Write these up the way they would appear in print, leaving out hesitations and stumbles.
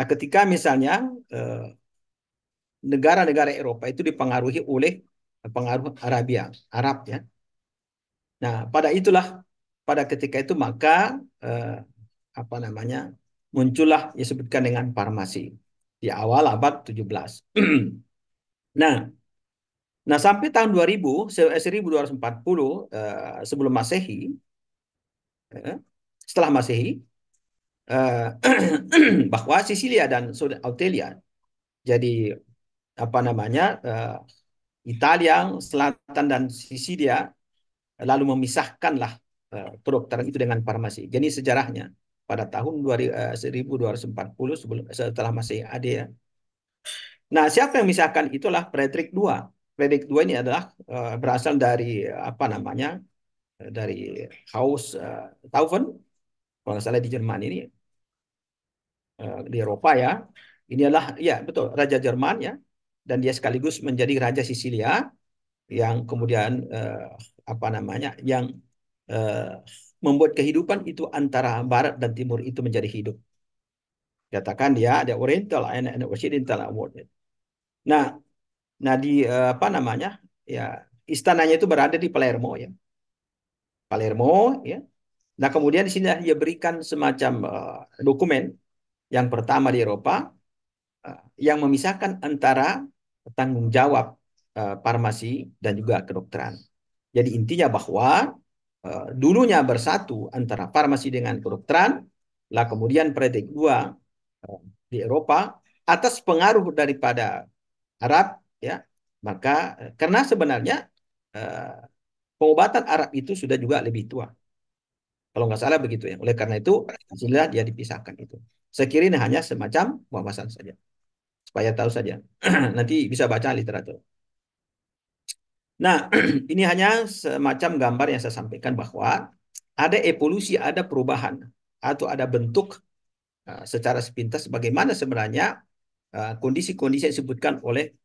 Nah, ketika misalnya negara-negara Eropa itu dipengaruhi oleh pengaruh Arab ya. Nah, pada ketika itu maka eh, apa namanya muncullah yang disebutkan dengan farmasi di awal abad 17. Nah, nah sampai tahun 2000, 1240 sebelum Masehi, eh, setelah Masehi, eh, bahwa Sisilia dan Autelia jadi apa namanya Italia Selatan dan Sisilia lalu memisahkanlah kedokteran itu dengan farmasi. Jadi sejarahnya pada tahun 1240 setelah Masehi ada ya. Nah, siapa yang memisahkan itulah Frederick II. Frederick II ini adalah berasal dari apa namanya dari Haus Taufen kalau nggak salah di Jerman ini di Eropa ya. Ini adalah ya betul Raja Jerman ya dan dia sekaligus menjadi Raja Sisilia yang kemudian apa namanya yang eh, membuat kehidupan itu antara Barat dan Timur itu menjadi hidup. Katakan dia ada Oriental and Occidental Award. Nah, nah di apa namanya ya istananya itu berada di Palermo ya, Palermo ya. Nah kemudian di sini dia berikan semacam dokumen yang pertama di Eropa yang memisahkan antara tanggung jawab farmasi dan juga kedokteran. Jadi intinya bahwa dulunya bersatu antara farmasi dengan kedokteran, lah kemudian Frederick II di Eropa atas pengaruh daripada Arab, ya, maka karena sebenarnya eh, pengobatan Arab itu sudah juga lebih tua, kalau nggak salah begitu ya. Oleh karena itu, disinilah dia dipisahkan itu. Saya kira ini hanya semacam wawasan saja, supaya tahu saja. Nanti bisa baca literatur. Nah, ini hanya semacam gambar yang saya sampaikan bahwa ada evolusi, ada perubahan, atau ada bentuk secara sepintas bagaimana sebenarnya kondisi-kondisi yang disebutkan oleh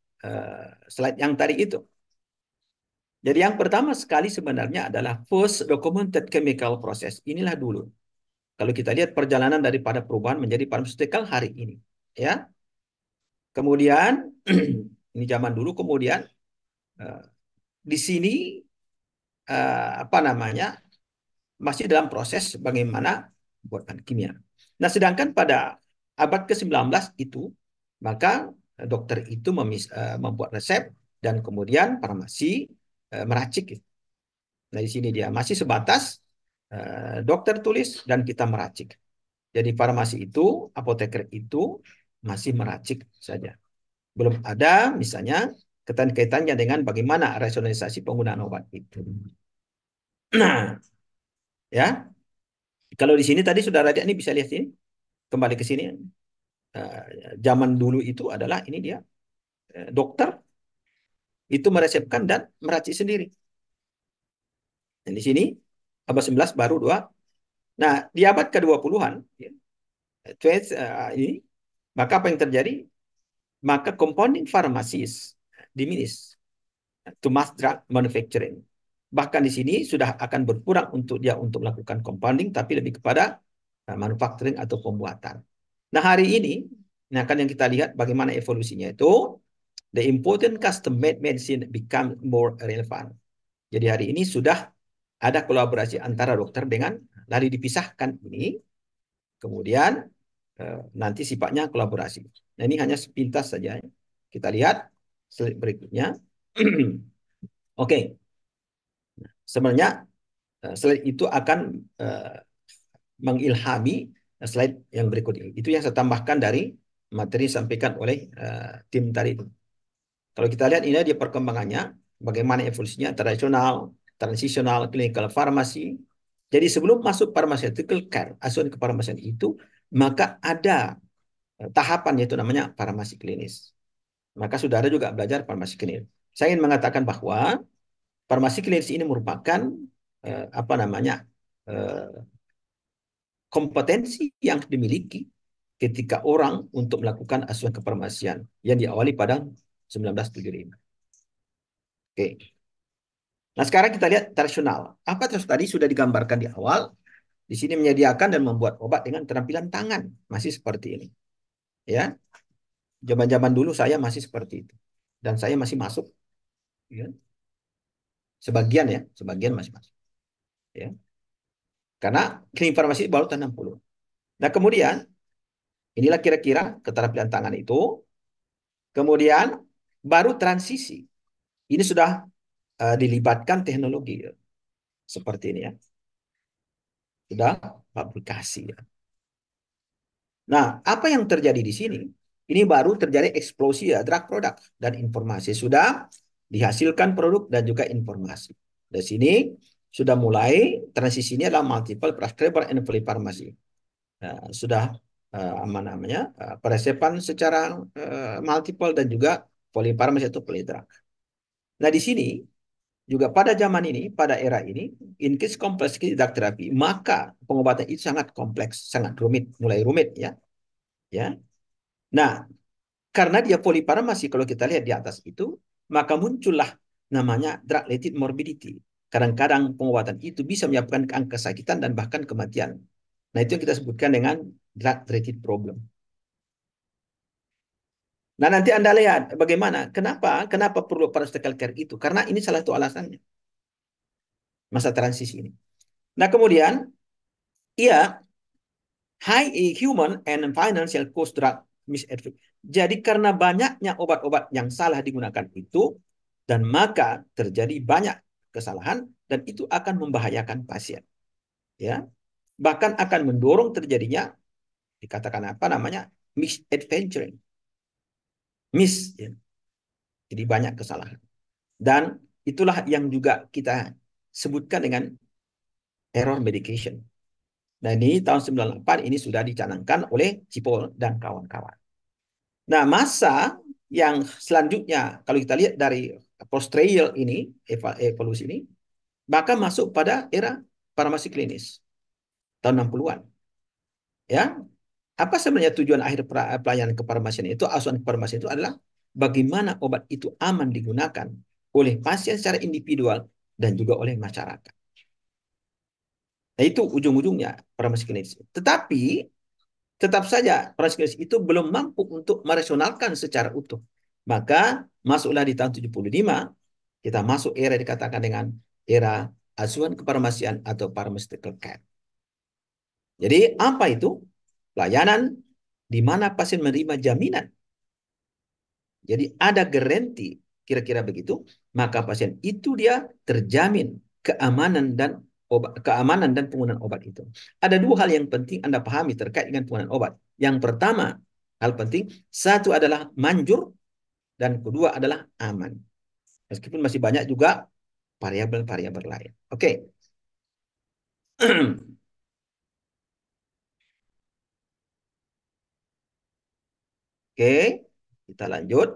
slide yang tadi itu. Jadi yang pertama sekali sebenarnya adalah first documented chemical process. Inilah dulu. Kalau kita lihat perjalanan daripada perubahan menjadi pharmaceutical hari ini. Ya, kemudian ini zaman dulu, kemudian uh, di sini apa namanya masih dalam proses bagaimana buatan kimia. Nah, sedangkan pada abad ke-19 itu, maka dokter itu membuat resep dan kemudian farmasi meracik. Nah, di sini dia masih sebatas dokter tulis dan kita meracik. Jadi farmasi itu, apoteker itu masih meracik saja. Belum ada misalnya kaitannya dengan bagaimana rasionalisasi penggunaan obat itu. Nah, ya, kalau di sini tadi sudah ada ini bisa lihat sini, kembali ke sini. Zaman dulu itu adalah ini dia dokter itu meresepkan dan meracik sendiri. Dan di sini abad 11 baru dua. Nah, di abad ke-20-an ya, ini maka apa yang terjadi? Maka compounding pharmacies diminish to mass drug manufacturing. Bahkan di sini sudah akan berkurang untuk dia untuk melakukan compounding, tapi lebih kepada manufacturing atau pembuatan. Nah, hari ini, nah kan yang kita lihat bagaimana evolusinya itu, the important custom-made medicine become more relevant. Jadi hari ini sudah ada kolaborasi antara dokter dengan lari dipisahkan ini, kemudian nanti sifatnya kolaborasi. Nah ini hanya sepintas saja. Kita lihat slide berikutnya. Oke, sebenarnya slide itu akan mengilhami slide yang berikut ini. Itu yang saya tambahkan dari materi yang disampaikan oleh tim tadi itu. Kalau kita lihat ini dia perkembangannya, bagaimana evolusinya tradisional, transisional, clinical farmasi. Jadi sebelum masuk pharmaceutical care, asuhan kefarmasian itu, maka ada tahapan yaitu namanya farmasi klinis. Maka sudah ada juga belajar farmasi klinis. Saya ingin mengatakan bahwa farmasi klinis ini merupakan apa namanya kompetensi yang dimiliki ketika orang untuk melakukan asuhan kefarmasian yang diawali pada 1975. Oke. Nah, sekarang kita lihat tradisional. Apa tadi sudah digambarkan di awal? Di sini menyediakan dan membuat obat dengan keterampilan tangan. Masih seperti ini. Ya, zaman-zaman dulu saya masih seperti itu. Dan saya masih masuk, ya. Sebagian ya, sebagian masih masuk. Ya. Karena klinik farmasi baru tahun 60. Nah, kemudian inilah kira-kira keterampilan tangan itu. Kemudian baru transisi. Ini sudah dilibatkan teknologi ya. Seperti ini ya. Sudah publikasi ya. Nah, apa yang terjadi di sini? Ini baru terjadi eksplosi ya, drug product dan informasi. Sudah dihasilkan produk dan juga informasi. Dari sini sudah mulai transisi ini adalah multiple prescriber and polypharmacy. Sudah apa namanya peresepan secara multiple dan juga polypharmacy atau polydrug. Nah, di sini juga pada zaman ini, pada era ini, in case kompleks drug therapy, maka pengobatan itu sangat kompleks, sangat rumit, mulai rumit ya. Ya. Nah, karena dia polifarmasi, kalau kita lihat di atas itu, maka muncullah namanya drug-related morbidity. Kadang-kadang pengobatan itu bisa menyebabkan angka kesakitan dan bahkan kematian. Nah, itu yang kita sebutkan dengan drug-related problem. Nah, nanti Anda lihat bagaimana, kenapa perlu pharmaceutical care itu? Karena ini salah satu alasannya, masa transisi ini. Nah, kemudian, iya, high human and financial cost drug misadvised. Jadi karena banyaknya obat-obat yang salah digunakan itu, dan maka terjadi banyak kesalahan dan itu akan membahayakan pasien. Ya, bahkan akan mendorong terjadinya dikatakan apa namanya misadventuring, ya. Jadi banyak kesalahan. Dan itulah yang juga kita sebutkan dengan error medication. Nah, ini tahun 98 ini sudah dicanangkan oleh Cipol dan kawan-kawan. Nah, masa yang selanjutnya, kalau kita lihat dari post-trial ini, evolusi ini, maka masuk pada era farmasi klinis, tahun 60-an. Ya, apa sebenarnya tujuan akhir pelayanan kefarmasian itu, asuhan kefarmasian itu adalah bagaimana obat itu aman digunakan oleh pasien secara individual dan juga oleh masyarakat. Nah, itu ujung-ujungnya farmasi klinis. Tetapi tetap saja farmasi klinis itu belum mampu untuk merasionalkan secara utuh. Maka masuklah di tahun 75, kita masuk era dikatakan dengan era asuhan kefarmasian atau pharmaceutical care. Jadi apa itu? Pelayanan di mana pasien menerima jaminan. Jadi ada garansi, kira-kira begitu, maka pasien itu dia terjamin keamanan dan keamanan dan penggunaan obat itu. Ada dua hal yang penting Anda pahami terkait dengan penggunaan obat. Yang pertama, hal penting, satu adalah manjur dan kedua adalah aman. Meskipun masih banyak juga variabel-variabel lain. Oke. Oke, kita lanjut.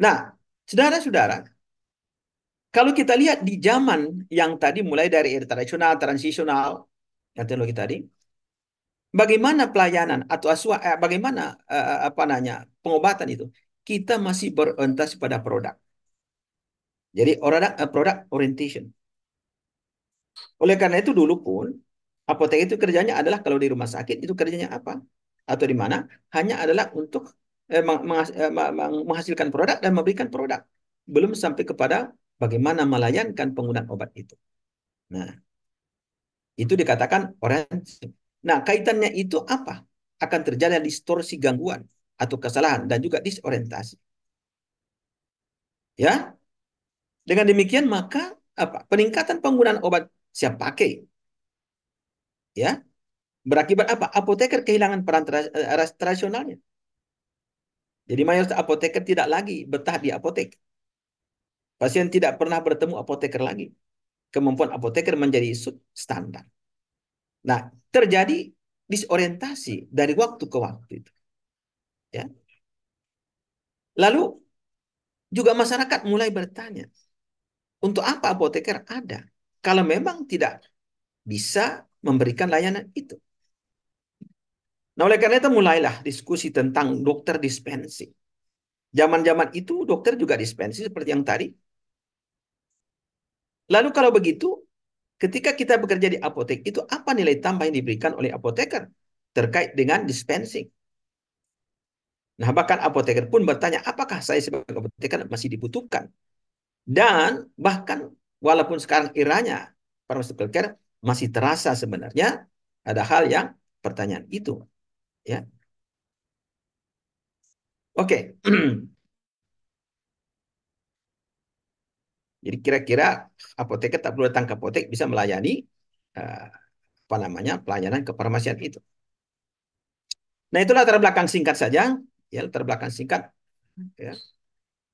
Nah, saudara-saudara, kalau kita lihat di zaman yang tadi mulai dari era tradisional, transisional, yang teknologi tadi, bagaimana pelayanan atau bagaimana apa namanya pengobatan itu? Kita masih berorientasi pada produk. Jadi produk orientation. Oleh karena itu dulu pun apotek itu kerjanya adalah kalau di rumah sakit itu kerjanya apa? Atau di mana? Hanya adalah untuk menghasilkan produk dan memberikan produk. Belum sampai kepada bagaimana melayankan penggunaan obat itu. Nah, itu dikatakan orientation. Nah, kaitannya itu apa? Akan terjadi distorsi gangguan atau kesalahan dan juga disorientasi. Ya, dengan demikian maka apa? Peningkatan penggunaan obat siap pakai, ya, berakibat apa? Apoteker kehilangan peran tradisionalnya. Jadi mayoritas apoteker tidak lagi betah di apotek. Pasien tidak pernah bertemu apoteker lagi. Kemampuan apoteker menjadi substandar. Nah, terjadi disorientasi dari waktu ke waktu itu. Ya. Lalu juga masyarakat mulai bertanya, untuk apa apoteker ada? Kalau memang tidak bisa memberikan layanan itu. Nah, oleh karena itu mulailah diskusi tentang dokter dispensing. Zaman-zaman itu dokter juga dispensing seperti yang tadi. Lalu kalau begitu, ketika kita bekerja di apotek, itu apa nilai tambah yang diberikan oleh apoteker terkait dengan dispensing? Nah, bahkan apoteker pun bertanya, apakah saya sebagai apoteker masih dibutuhkan? Dan bahkan walaupun sekarang eranya pharmaceutical care masih terasa sebenarnya ada hal yang pertanyaan itu, ya. Oke. Jadi kira-kira apoteker tak perlu datang ke apotek bisa melayani eh, apa namanya pelayanan kefarmasian itu. Nah, itulah latar belakang singkat saja, ya latar belakang singkat, ya.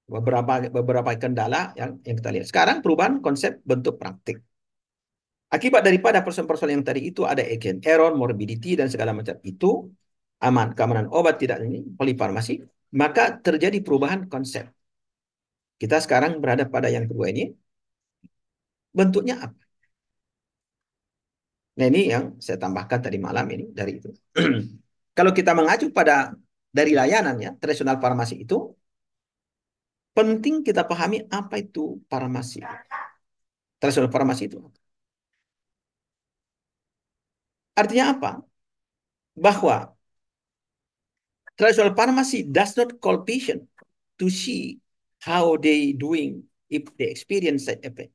Beberapa kendala yang kita lihat. Sekarang perubahan konsep bentuk praktik. Akibat daripada persoalan-persoalan yang tadi itu ada agent error, morbidity dan segala macam itu aman, keamanan obat tidak ini polifarmasi, maka terjadi perubahan konsep. Kita sekarang berada pada yang kedua ini, bentuknya apa? Nah, ini yang saya tambahkan tadi malam ini dari itu. Kalau kita mengacu pada dari layanan ya, tradisional farmasi itu penting kita pahami apa itu farmasi. Tradisional farmasi itu artinya apa? Bahwa traditional pharmacy does not call patient to see how they doing if they experience side effect.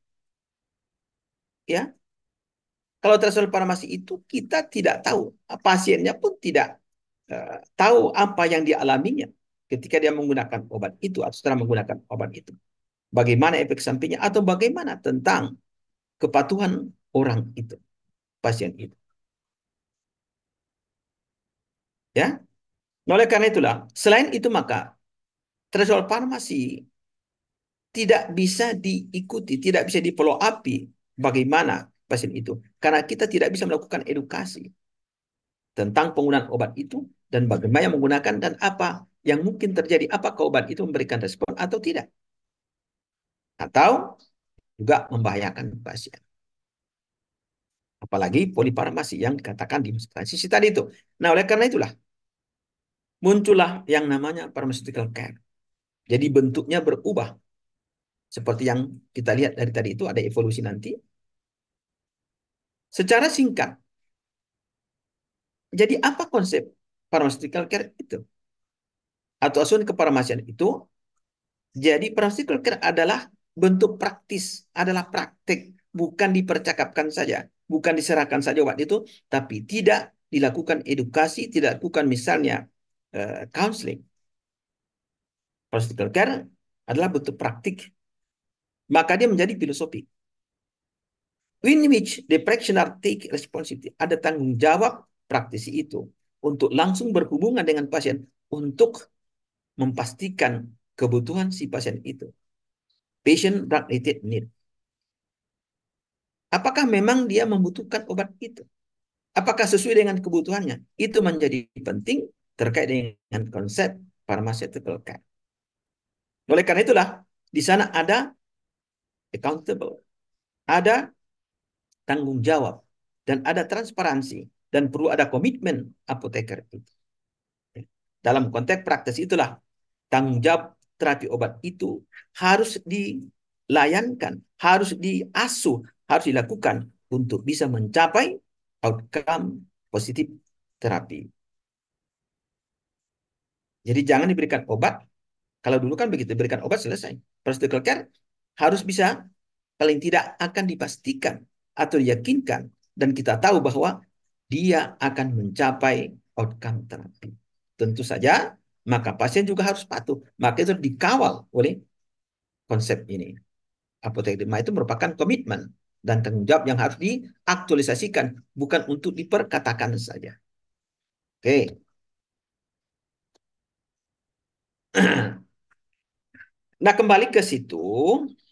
Ya, kalau traditional pharmacy itu kita tidak tahu, pasiennya pun tidak tahu apa yang dialaminya ketika dia menggunakan obat itu atau setelah menggunakan obat itu. Bagaimana efek sampingnya atau bagaimana tentang kepatuhan orang itu, pasien itu. Ya, nah, oleh karena itulah, selain itu maka traditional pharmacy tidak bisa diikuti, tidak bisa di-follow up bagaimana pasien itu. Karena kita tidak bisa melakukan edukasi tentang penggunaan obat itu dan bagaimana menggunakan dan apa yang mungkin terjadi. Apakah obat itu memberikan respon atau tidak. Atau juga membahayakan pasien. Apalagi polifarmasi yang dikatakan di transisi tadi itu. Nah, oleh karena itulah muncullah yang namanya pharmaceutical care. Jadi bentuknya berubah. Seperti yang kita lihat dari tadi itu ada evolusi nanti. Secara singkat, jadi apa konsep pharmaceutical care itu? Atau asuhan kefarmasian itu, jadi pharmaceutical care adalah bentuk praktis, adalah praktek, bukan dipercakapkan saja, bukan diserahkan saja obat itu, tapi tidak dilakukan edukasi, tidak dilakukan misalnya counseling. Pharmaceutical care adalah bentuk praktik, maka dia menjadi filosofi. In which the practitioner take responsibility, ada tanggung jawab praktisi itu untuk langsung berhubungan dengan pasien untuk memastikan kebutuhan si pasien itu. Patient drug related need. Apakah memang dia membutuhkan obat itu? Apakah sesuai dengan kebutuhannya? Itu menjadi penting terkait dengan konsep pharmaceutical care. Oleh karena itulah, di sana ada accountable, ada tanggung jawab, dan ada transparansi, dan perlu ada komitmen apoteker itu. Dalam konteks praktis itulah tanggung jawab terapi obat itu harus dilayankan, harus diasuh, harus dilakukan untuk bisa mencapai outcome positif terapi. Jadi jangan diberikan obat, kalau dulu kan begitu, diberikan obat selesai. Pharmaceutical care harus bisa paling tidak akan dipastikan atau diyakinkan dan kita tahu bahwa dia akan mencapai outcome terapi. Tentu saja, maka pasien juga harus patuh. Maka itu dikawal oleh konsep ini. Apotek Derma itu merupakan komitmen dan tanggung jawab yang harus diaktualisasikan, bukan untuk diperkatakan saja. Oke. Nah, kembali ke situ,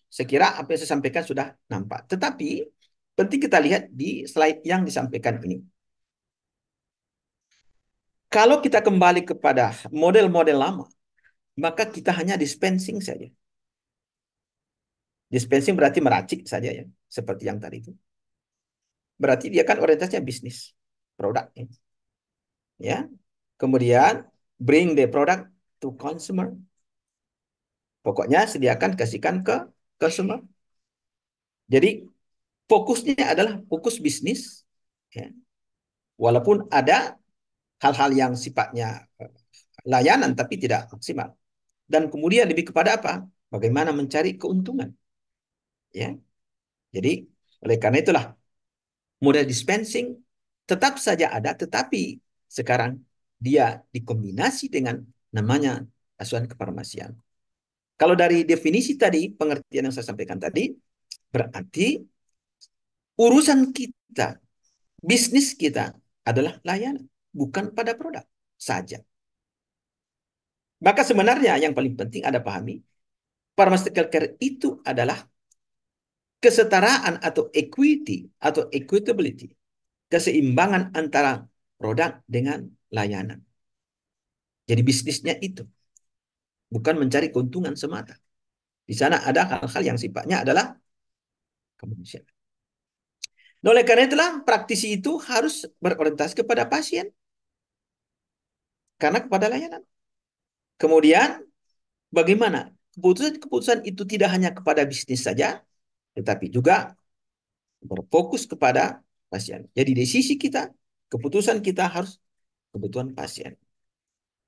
saya kira apa yang saya sampaikan sudah nampak. Tetapi penting kita lihat di slide yang disampaikan ini. Kalau kita kembali kepada model-model lama, maka kita hanya dispensing saja. Dispensing berarti meracik saja ya, seperti yang tadi itu. Berarti dia kan orientasinya bisnis, produk ya. Kemudian bring the product to consumer. Pokoknya sediakan kasihkan ke consumer. Jadi fokusnya adalah fokus bisnis, ya. Walaupun ada hal-hal yang sifatnya layanan tapi tidak maksimal. Dan kemudian lebih kepada apa? Bagaimana mencari keuntungan, ya. Jadi oleh karena itulah model dispensing tetap saja ada, tetapi sekarang dia dikombinasi dengan namanya asuhan kefarmasian. Kalau dari definisi tadi, pengertian yang saya sampaikan tadi, berarti urusan kita, bisnis kita adalah layanan, bukan pada produk saja. Maka sebenarnya yang paling penting Anda pahami, pharmaceutical care itu adalah kesetaraan atau equity atau equitability, keseimbangan antara produk dengan layanan. Jadi bisnisnya itu bukan mencari keuntungan semata. Di sana ada hal-hal yang sifatnya adalah kemanusiaan. Nah, oleh karena itulah praktisi itu harus berorientasi kepada pasien karena kepada layanan. Kemudian bagaimana keputusan-keputusan itu tidak hanya kepada bisnis saja, tetapi juga berfokus kepada pasien. Jadi di sisi kita, keputusan kita harus kebutuhan pasien.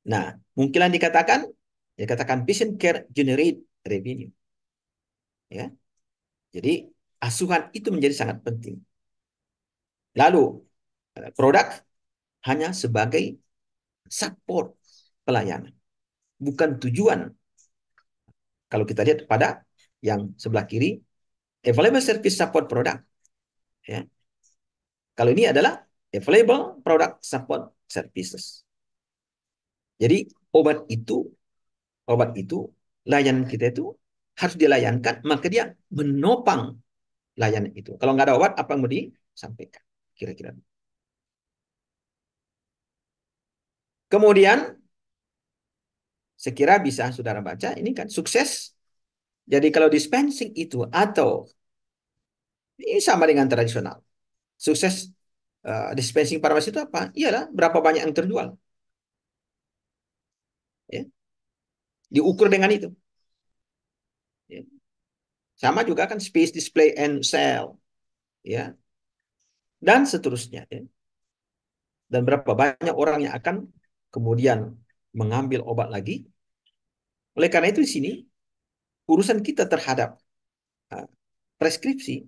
Nah, mungkin dikatakan patient care generate revenue. Ya, jadi asuhan itu menjadi sangat penting. Lalu produk hanya sebagai support pelayanan, bukan tujuan. Kalau kita lihat pada yang sebelah kiri, available service support product. Ya. Kalau ini adalah available product support services. Jadi obat itu, layanan kita itu harus dilayankan, maka dia menopang layanan itu. Kalau nggak ada obat, apa yang mau disampaikan? Kira-kira. Kemudian, sekira bisa saudara baca, ini kan sukses. Jadi kalau dispensing itu atau ini sama dengan tradisional. Sukses dispensing farmasi itu apa? Iyalah berapa banyak yang terjual. Ya. Diukur dengan itu. Ya. Sama juga kan space display and sell. Ya. Dan seterusnya. Ya. Dan berapa banyak orang yang akan kemudian mengambil obat lagi. Oleh karena itu di sini urusan kita terhadap uh, preskripsi.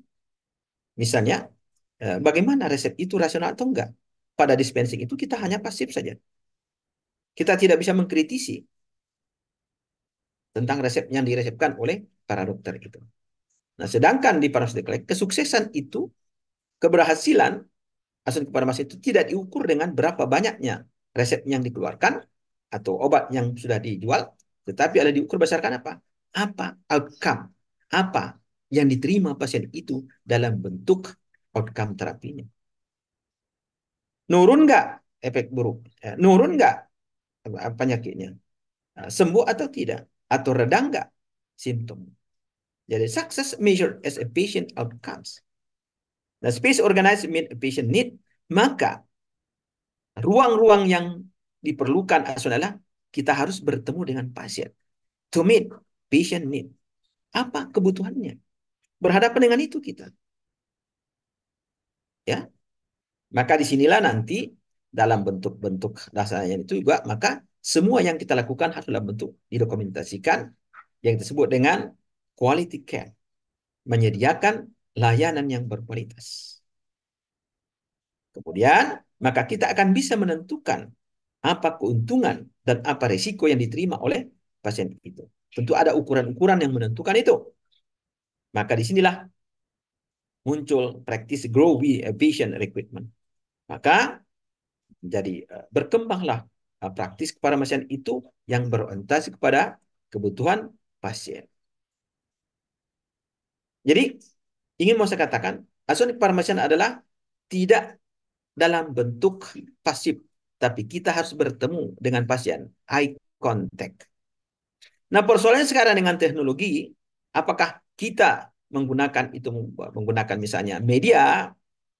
Misalnya bagaimana resep itu rasional atau enggak. Pada dispensing itu kita hanya pasif saja. Kita tidak bisa mengkritisi tentang resep yang diresepkan oleh para dokter itu. Nah, sedangkan di pharmaceutical kesuksesan itu, keberhasilan asuransi farmasi itu tidak diukur dengan berapa banyaknya resep yang dikeluarkan atau obat yang sudah dijual, tetapi ada diukur berdasarkan apa? Apa outcome? Apa yang diterima pasien itu dalam bentuk outcome terapinya? Nurun nggak efek buruk? Nurun nggak penyakitnya? Sembuh atau tidak? Atau redang nggak simptom? Jadi success measured as a patient outcomes. Nah, space organized meet a patient need, maka ruang-ruang yang diperlukan adalah kita harus bertemu dengan pasien. To meet patient need. Apa kebutuhannya? Berhadapan dengan itu kita. Ya, maka disinilah nanti dalam bentuk-bentuk dasarnya itu juga, maka semua yang kita lakukan harus dalam bentuk didokumentasikan yang disebut dengan quality care. Menyediakan layanan yang berkualitas. Kemudian, maka kita akan bisa menentukan apa keuntungan dan apa risiko yang diterima oleh pasien itu. Tentu ada ukuran-ukuran yang menentukan itu. Maka disinilah muncul praktis grow vision recruitment. Maka jadi berkembanglah praktis kefarmasian itu yang berorientasi kepada kebutuhan pasien. Jadi ingin mau saya katakan, asuransi kefarmasian adalah tidak dalam bentuk pasif, tapi kita harus bertemu dengan pasien, eye contact. Nah, persoalannya sekarang dengan teknologi, apakah kita menggunakan misalnya media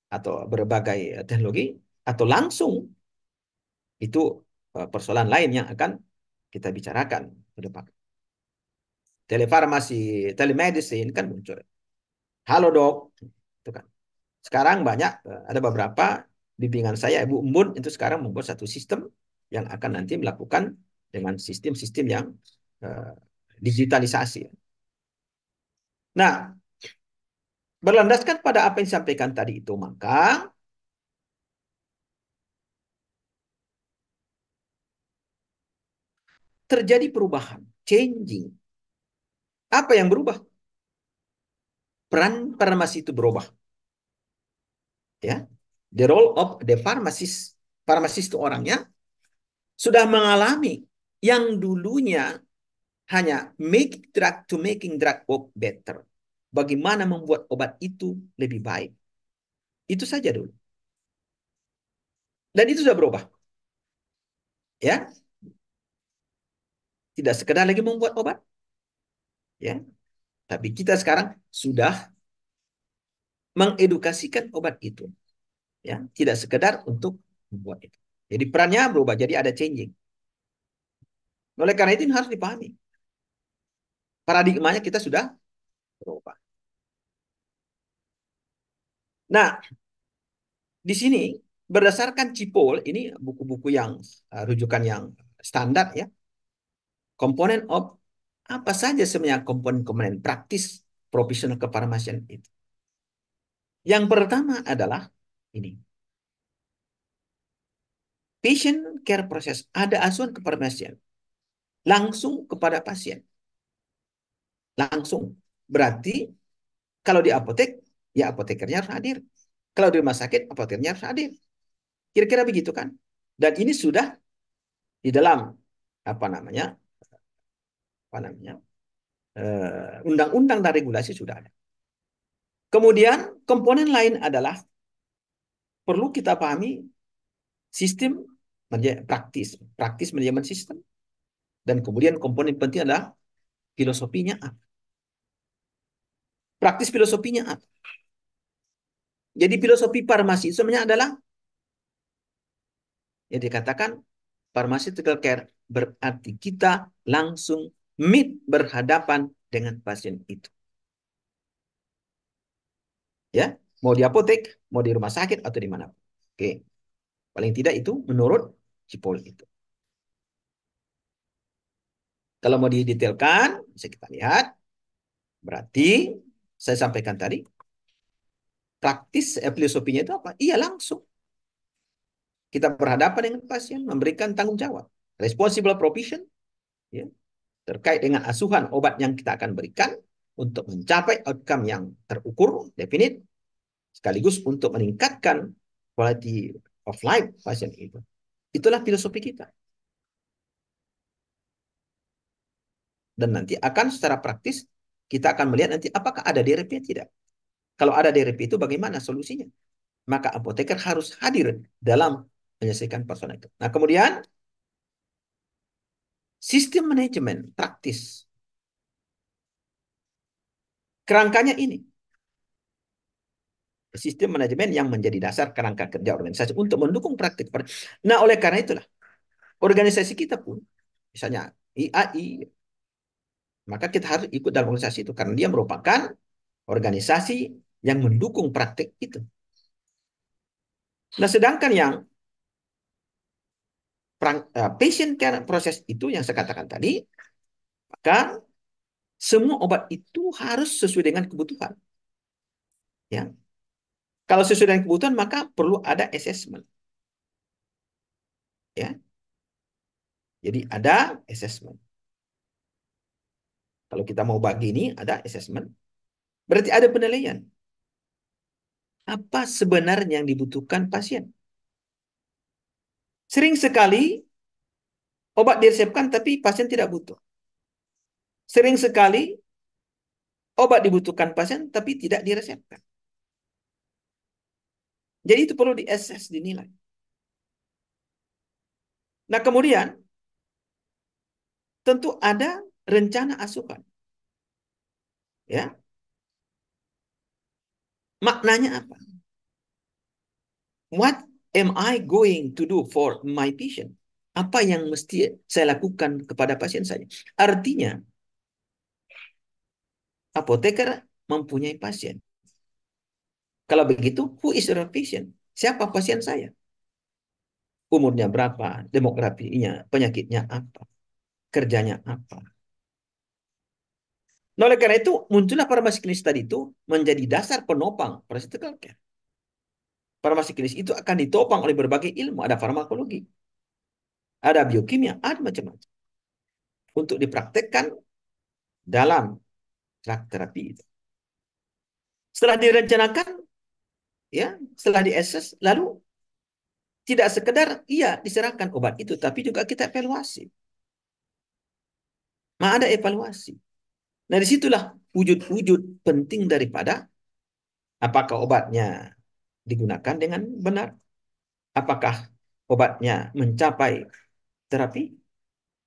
atau berbagai teknologi atau langsung, itu persoalan lain yang akan kita bicarakan ke depan. Telefarmasi, telemedicine kan muncul. Halo dok, itu kan. Sekarang banyak ada beberapa bimbingan saya Ibu Embun itu sekarang membuat satu sistem yang akan nanti melakukan dengan sistem-sistem yang eh, digitalisasi. Nah, berlandaskan pada apa yang disampaikan tadi itu, maka terjadi perubahan, changing. Apa yang berubah? Peran farmasi itu berubah, ya. The role of the pharmacist. Pharmacist itu orangnya sudah mengalami yang dulunya hanya make drug to making drug work better. Bagaimana membuat obat itu lebih baik. Itu saja dulu. Dan itu sudah berubah, ya. Tidak sekedar lagi membuat obat, ya. Tapi kita sekarang sudah mengedukasikan obat itu, ya. Tidak sekedar untuk membuat itu. Jadi perannya berubah, jadi ada changing. Oleh karena itu ini harus dipahami. Paradigmanya kita sudah berubah. Nah, di sini berdasarkan Cipol, ini buku-buku yang rujukan yang standar ya. Komponen of apa saja sebenarnya komponen-komponen praktis profesional kefarmasian itu. Yang pertama adalah ini. Patient care process. Ada asuhan kefarmasian. Langsung kepada pasien. Langsung. Berarti kalau di apotek, ya apotekernya harus hadir. Kalau di rumah sakit, apotekernya harus hadir. Kira-kira begitu kan? Dan ini sudah di dalam apa namanya apa namanya undang-undang dan regulasi sudah ada. Kemudian komponen lain adalah perlu kita pahami sistem praktis, praktis manajemen sistem, dan kemudian komponen penting adalah filosofinya apa. Praktis filosofinya apa. Jadi filosofi farmasi sebenarnya adalah yang dikatakan pharmaceutical care berarti kita langsung meet berhadapan dengan pasien itu. Ya, mau di apotek, mau di rumah sakit atau di mana. Oke, paling tidak itu menurut Cipol itu. Kalau mau didetailkan, bisa kita lihat. Berarti saya sampaikan tadi, praktis filosofinya itu apa? Iya langsung. Kita berhadapan dengan pasien, memberikan tanggung jawab. Responsible provision, ya, terkait dengan asuhan obat yang kita akan berikan untuk mencapai outcome yang terukur, definite, sekaligus untuk meningkatkan quality of life pasien itu. Itulah filosofi kita. Dan nanti akan secara praktis, kita akan melihat nanti apakah ada DRP tidak. Kalau ada DRP itu bagaimana solusinya? Maka apoteker harus hadir dalam menyelesaikan persoalan itu. Nah, kemudian sistem manajemen praktis. Kerangkanya ini. Sistem manajemen yang menjadi dasar kerangka kerja organisasi untuk mendukung praktik. Nah, oleh karena itulah, organisasi kita pun, misalnya IAI, maka kita harus ikut dalam organisasi itu. Karena dia merupakan organisasi yang mendukung praktik itu. Nah, sedangkan yang patient care proses itu yang saya katakan tadi, maka semua obat itu harus sesuai dengan kebutuhan. Ya, kalau sesuai dengan kebutuhan maka perlu ada assessment. Ya, jadi ada assessment. Kalau kita mau bagi ini ada assessment. Berarti ada penilaian. Apa sebenarnya yang dibutuhkan pasien? Sering sekali obat diresepkan tapi pasien tidak butuh. Sering sekali obat dibutuhkan pasien tapi tidak diresepkan. Jadi itu perlu diassess, dinilai. Nah, kemudian tentu ada rencana asuhan. Ya, maknanya apa? What am I going to do for my patient? Apa yang mesti saya lakukan kepada pasien saya? Artinya, apoteker mempunyai pasien. Kalau begitu, who is your patient? Siapa pasien saya? Umurnya berapa? Demografinya, penyakitnya apa? Kerjanya apa? Nah, oleh karena itu, muncullah farmasi klinis tadi itu menjadi dasar penopang pharmaceutical care. Farmasi klinis itu akan ditopang oleh berbagai ilmu. Ada farmakologi, ada biokimia, ada macam-macam. Untuk dipraktekkan dalam terapi itu. Setelah direncanakan, ya, setelah diakses, lalu tidak sekedar iya diserahkan obat itu, tapi juga kita evaluasi. Nah, ada evaluasi. Nah, disitulah wujud-wujud penting daripada apakah obatnya digunakan dengan benar, apakah obatnya mencapai terapi,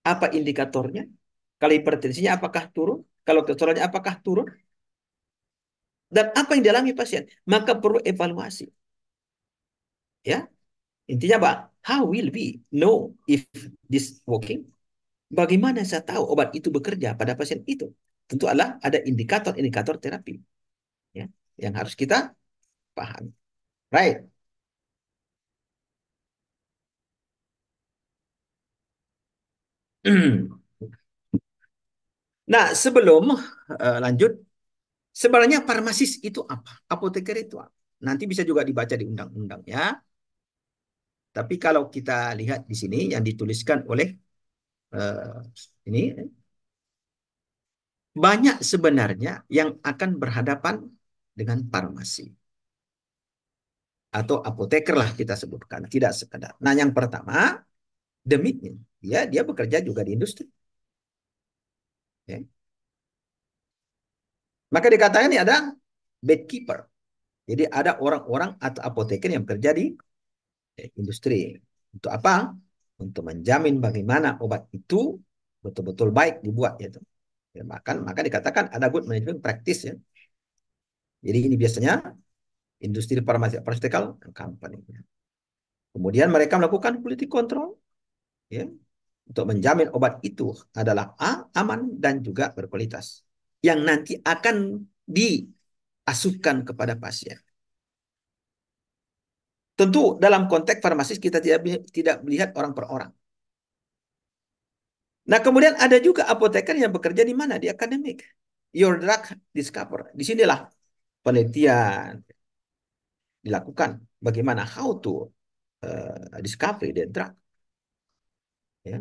apa indikatornya, kalau hipertensinya apakah turun, kalau kolesterolnya apakah turun, dan apa yang dialami pasien. Maka perlu evaluasi. Ya, intinya Pak, how will we know if this working? Bagaimana saya tahu obat itu bekerja pada pasien itu? Tentu adalah ada indikator-indikator terapi, ya, yang harus kita pahami. Right. Nah, sebelum lanjut, sebenarnya farmasis itu apa? Apoteker itu apa? Nanti bisa juga dibaca di undang-undang ya. Tapi kalau kita lihat di sini yang dituliskan oleh uh, ini, banyak sebenarnya yang akan berhadapan dengan farmasi atau apoteker lah kita sebutkan, tidak sekedar. Nah, yang pertama, demiknya, dia bekerja juga di industri. Ya. Maka dikatakan ini ada gatekeeper. Jadi ada orang-orang atau apoteker yang bekerja di industri. Untuk apa? Untuk menjamin bagaimana obat itu betul-betul baik dibuat. Gitu. Ya, maka dikatakan ada good management practice. Ya. Jadi ini biasanya industri pharmaceutical company. Ya. Kemudian mereka melakukan quality control, ya, untuk menjamin obat itu adalah aman dan juga berkualitas. Yang nanti akan diasuhkan kepada pasien. Tentu dalam konteks farmasis kita tidak melihat orang per orang. Nah, kemudian ada juga apoteker yang bekerja di mana? Di akademik. Your drug discover. Di sinilah penelitian dilakukan. Bagaimana how to discover the drug. Ya.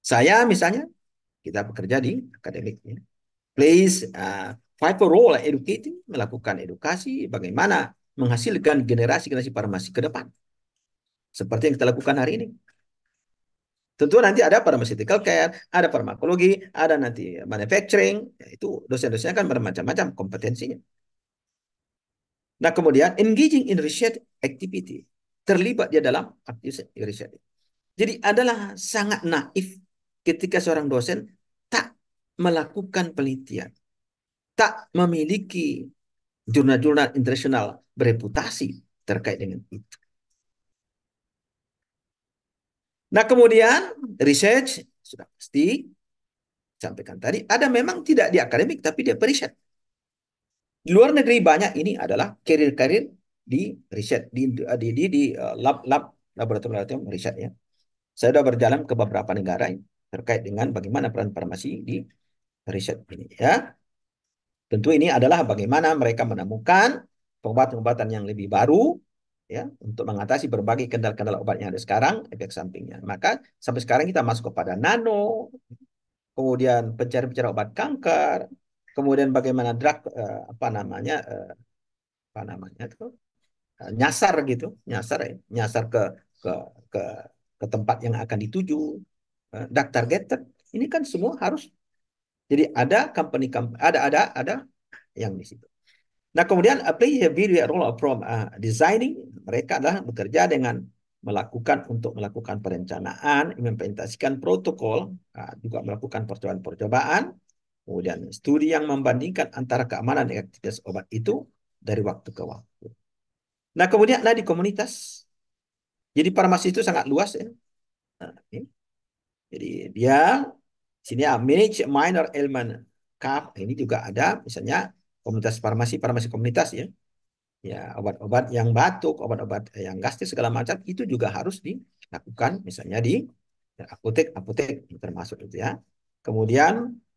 Saya misalnya, kita bekerja di akademik. Ya. Plays vital role educating, melakukan edukasi bagaimana menghasilkan generasi-generasi farmasi ke depan. Seperti yang kita lakukan hari ini. Tentu nanti ada pharmaceutical care, ada farmakologi, ada nanti manufacturing. Ya, itu dosen-dosennya kan bermacam-macam kompetensinya. Nah, kemudian engaging in research activity. Terlibat dia dalam aktivitas riset. Jadi adalah sangat naif ketika seorang dosen tak melakukan penelitian, tak memiliki jurnal-jurnal internasional bereputasi terkait dengan itu. Nah, kemudian research sudah pasti sampaikan tadi ada memang tidak di akademik tapi dia periset. Di luar negeri banyak ini adalah karir-karir di riset di lab-lab laboratorium riset ya. Saya sudah berjalan ke beberapa negara ini, terkait dengan bagaimana peran farmasi di riset ini ya. Tentu ini adalah bagaimana mereka menemukan pengobatan-pengobatan yang lebih baru ya untuk mengatasi berbagai kendala-kendala obat yang ada sekarang, efek sampingnya. Maka sampai sekarang kita masuk kepada nano, kemudian pencarian obat kanker, kemudian bagaimana drug apa namanya itu nyasar gitu, nyasar ya, nyasar ke ke ke tempat yang akan dituju, drug targeted. Ini kan semua harus jadi ada company, ada yang di situ. Nah, kemudian play a very role from designing. Mereka adalah bekerja dengan melakukan perencanaan, mengimplementasikan protokol, juga melakukan percobaan-percobaan, kemudian studi yang membandingkan antara keamanan dan efektivitas obat itu dari waktu ke waktu. Nah, kemudian ada di komunitas. Jadi farmasi itu sangat luas ya. Nah, jadi dia sini manage minor ailment CAP. Ini juga ada misalnya komunitas farmasi komunitas ya. Ya, obat-obat yang batuk, obat-obat yang gastrik segala macam itu juga harus dilakukan misalnya di apotek-apotek termasuk itu ya. Kemudian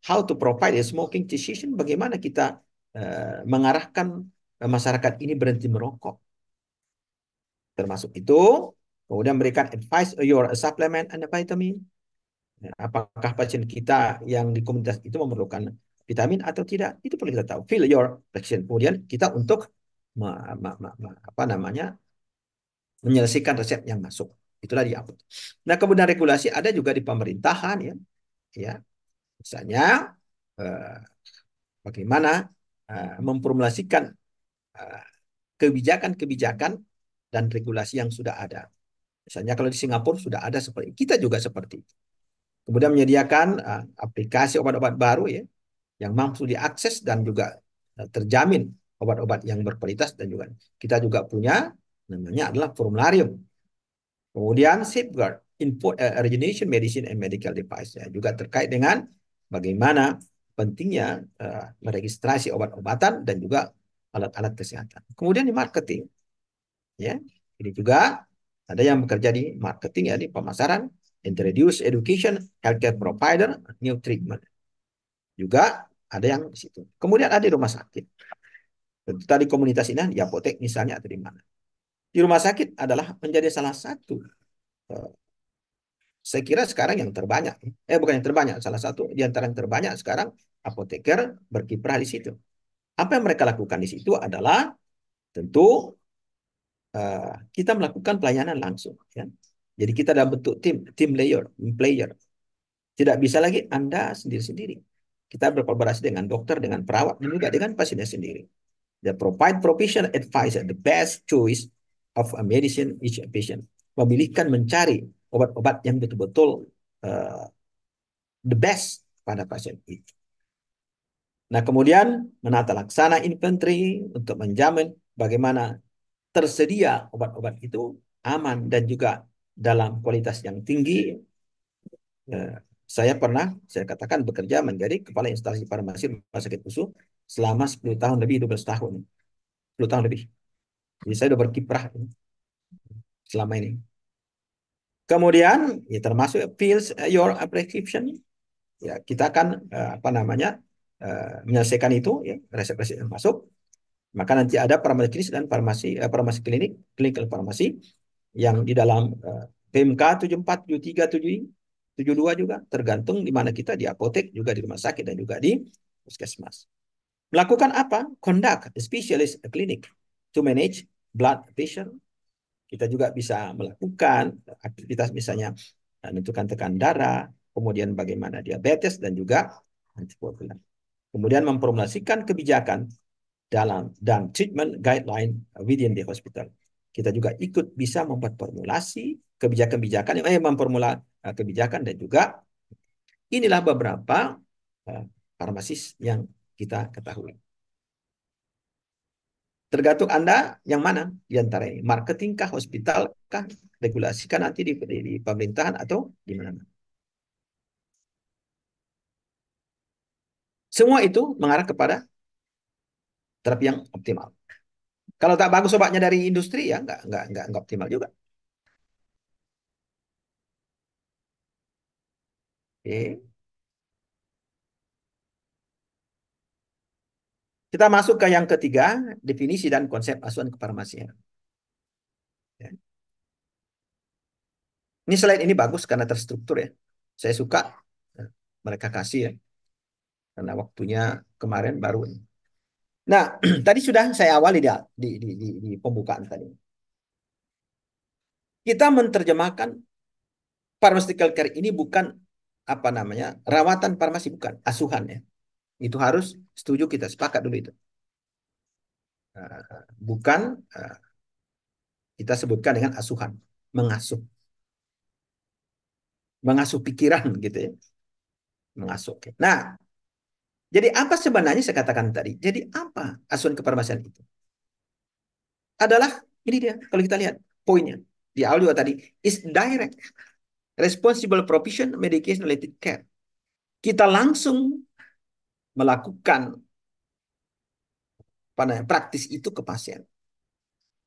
how to provide a smoking cessation, bagaimana kita mengarahkan masyarakat ini berhenti merokok termasuk itu. Kemudian berikan advice your supplement and vitamin. Ya, apakah pasien kita yang di komunitas itu memerlukan vitamin atau tidak? Itu perlu kita tahu. Fill your prescription. Kemudian kita untuk apa namanya menyelesaikan resep yang masuk. Itulah di upload. Nah, kemudian regulasi ada juga di pemerintahan ya. Ya, misalnya eh, bagaimana memformulasikan eh, kebijakan-kebijakan dan regulasi yang sudah ada. Misalnya kalau di Singapura sudah ada seperti kita juga seperti itu. Kemudian menyediakan aplikasi obat-obat baru ya yang mampu diakses dan juga terjamin obat-obat yang berkualitas dan juga kita juga punya namanya adalah formularium. Kemudian safeguard import origination medicine and medical device ya, juga terkait dengan bagaimana pentingnya meregistrasi obat-obatan dan juga alat-alat kesehatan. Kemudian di marketing ya. Ini juga ada yang bekerja di marketing ya di pemasaran, introduce education, healthcare provider, new treatment. Juga ada yang di situ. Kemudian ada di rumah sakit. Tentu tadi komunitas ini di apotek misalnya atau di mana. Di rumah sakit adalah menjadi salah satu saya kira sekarang yang terbanyak. Bukan yang terbanyak, salah satu di antara yang terbanyak sekarang apoteker berkiprah di situ. Apa yang mereka lakukan di situ adalah tentu kita melakukan pelayanan langsung. Ya. Jadi kita dalam bentuk tim player. Tidak bisa lagi Anda sendiri-sendiri. Kita berkolaborasi dengan dokter, dengan perawat, dan juga dengan pasiennya sendiri. They provide professional advice, the best choice of a medicine each patient. Memilihkan mencari obat-obat yang betul-betul uh, the best pada pasien itu. Nah, kemudian menata laksana inventory untuk menjamin bagaimana tersedia obat-obat itu aman dan juga dalam kualitas yang tinggi. Saya katakan bekerja menjadi kepala instalasi farmasi Rumah Sakit USU selama 10 tahun lebih, 12 tahun. 10 tahun lebih. Jadi saya sudah berkiprah selama ini. Kemudian, ya termasuk fills your prescription. Ya, kita akan apa namanya menyelesaikan itu, ya, resep-resep yang masuk. Maka nanti ada farmasi klinis dan farmasi klinik, clinical farmasi yang di dalam PMK 74, 73, 72 juga tergantung di mana kita di apotek, juga di rumah sakit dan juga di puskesmas. Melakukan apa? Conduct specialist clinic to manage blood pressure. Kita juga bisa melakukan aktivitas misalnya menentukan tekanan darah, kemudian bagaimana diabetes dan juga antikoagulan. Kemudian memformulasikan kebijakan dan treatment guideline within the hospital. Kita juga ikut bisa membuat formulasi kebijakan-kebijakan memformula kebijakan dan juga inilah beberapa farmasis yang kita ketahui. Tergantung Anda yang mana di antara ini, marketing kah, hospital kah, regulasi kah nanti di pemerintahan atau di mana. Semua itu mengarah kepada terapi yang optimal. Kalau tak bagus obatnya dari industri ya nggak optimal juga. Oke. Kita masuk ke yang ketiga, definisi dan konsep asuhan kefarmasian. Ya. Ini slide ini bagus karena terstruktur ya. Saya suka mereka kasih ya, karena waktunya kemarin baru. Nah, tadi sudah saya awali di pembukaan tadi. Kita menerjemahkan pharmaceutical care ini bukan apa namanya rawatan farmasi, bukan asuhan ya. Itu harus setuju, kita sepakat dulu itu. Bukan kita sebutkan dengan asuhan, mengasuh, mengasuh pikiran gitu ya, mengasuh. Nah, jadi apa sebenarnya saya katakan tadi? Jadi apa asuhan kefarmasian itu? Adalah ini dia kalau kita lihat poinnya di awal juga tadi is direct responsible provision medication related care. Kita langsung melakukan praktis itu ke pasien.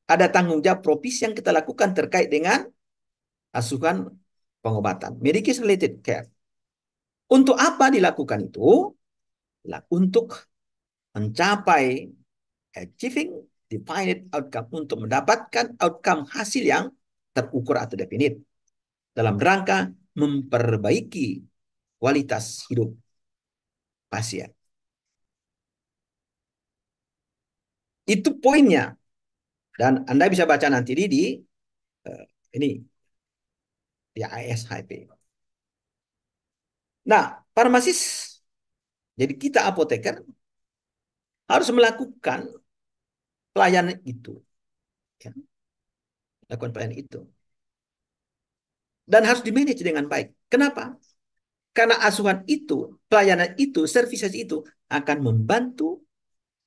Ada tanggung jawab propis yang kita lakukan terkait dengan asuhan pengobatan, medically related care. Untuk apa dilakukan itu? Untuk mencapai achieving defined outcome, untuk mendapatkan outcome hasil yang terukur atau definit dalam rangka memperbaiki kualitas hidup pasien. Itu poinnya. Dan Anda bisa baca nanti di ini di ASHP. Nah, farmasis, jadi kita apoteker harus melakukan pelayanan itu, ya, lakukan pelayanan itu, dan harus dimanage dengan baik. Kenapa? Karena asuhan itu, pelayanan itu, services itu akan membantu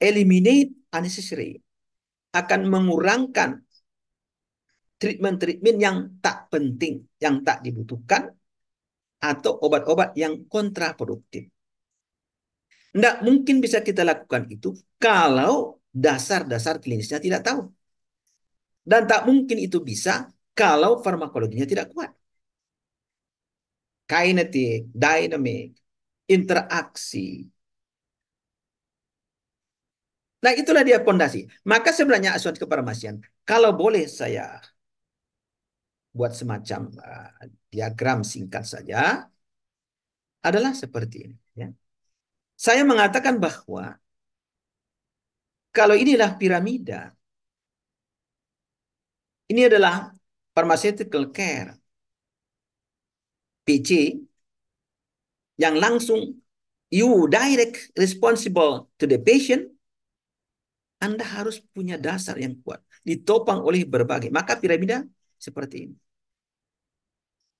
eliminate unnecessary, akan mengurangkan treatment-treatment yang tak penting, yang tak dibutuhkan, atau obat-obat yang kontraproduktif. Tidak mungkin bisa kita lakukan itu kalau dasar-dasar klinisnya tidak tahu. Dan tak mungkin itu bisa kalau farmakologinya tidak kuat. Kinetik, dynamic, interaksi. Nah, itulah dia fondasi. Maka sebenarnya asuhan kefarmasian, kalau boleh saya buat semacam diagram singkat saja, adalah seperti ini. Ya. Saya mengatakan bahwa kalau inilah piramida, ini adalah pharmaceutical care, PC, yang langsung you direct responsible to the patient, Anda harus punya dasar yang kuat, ditopang oleh berbagai. Maka piramida seperti ini.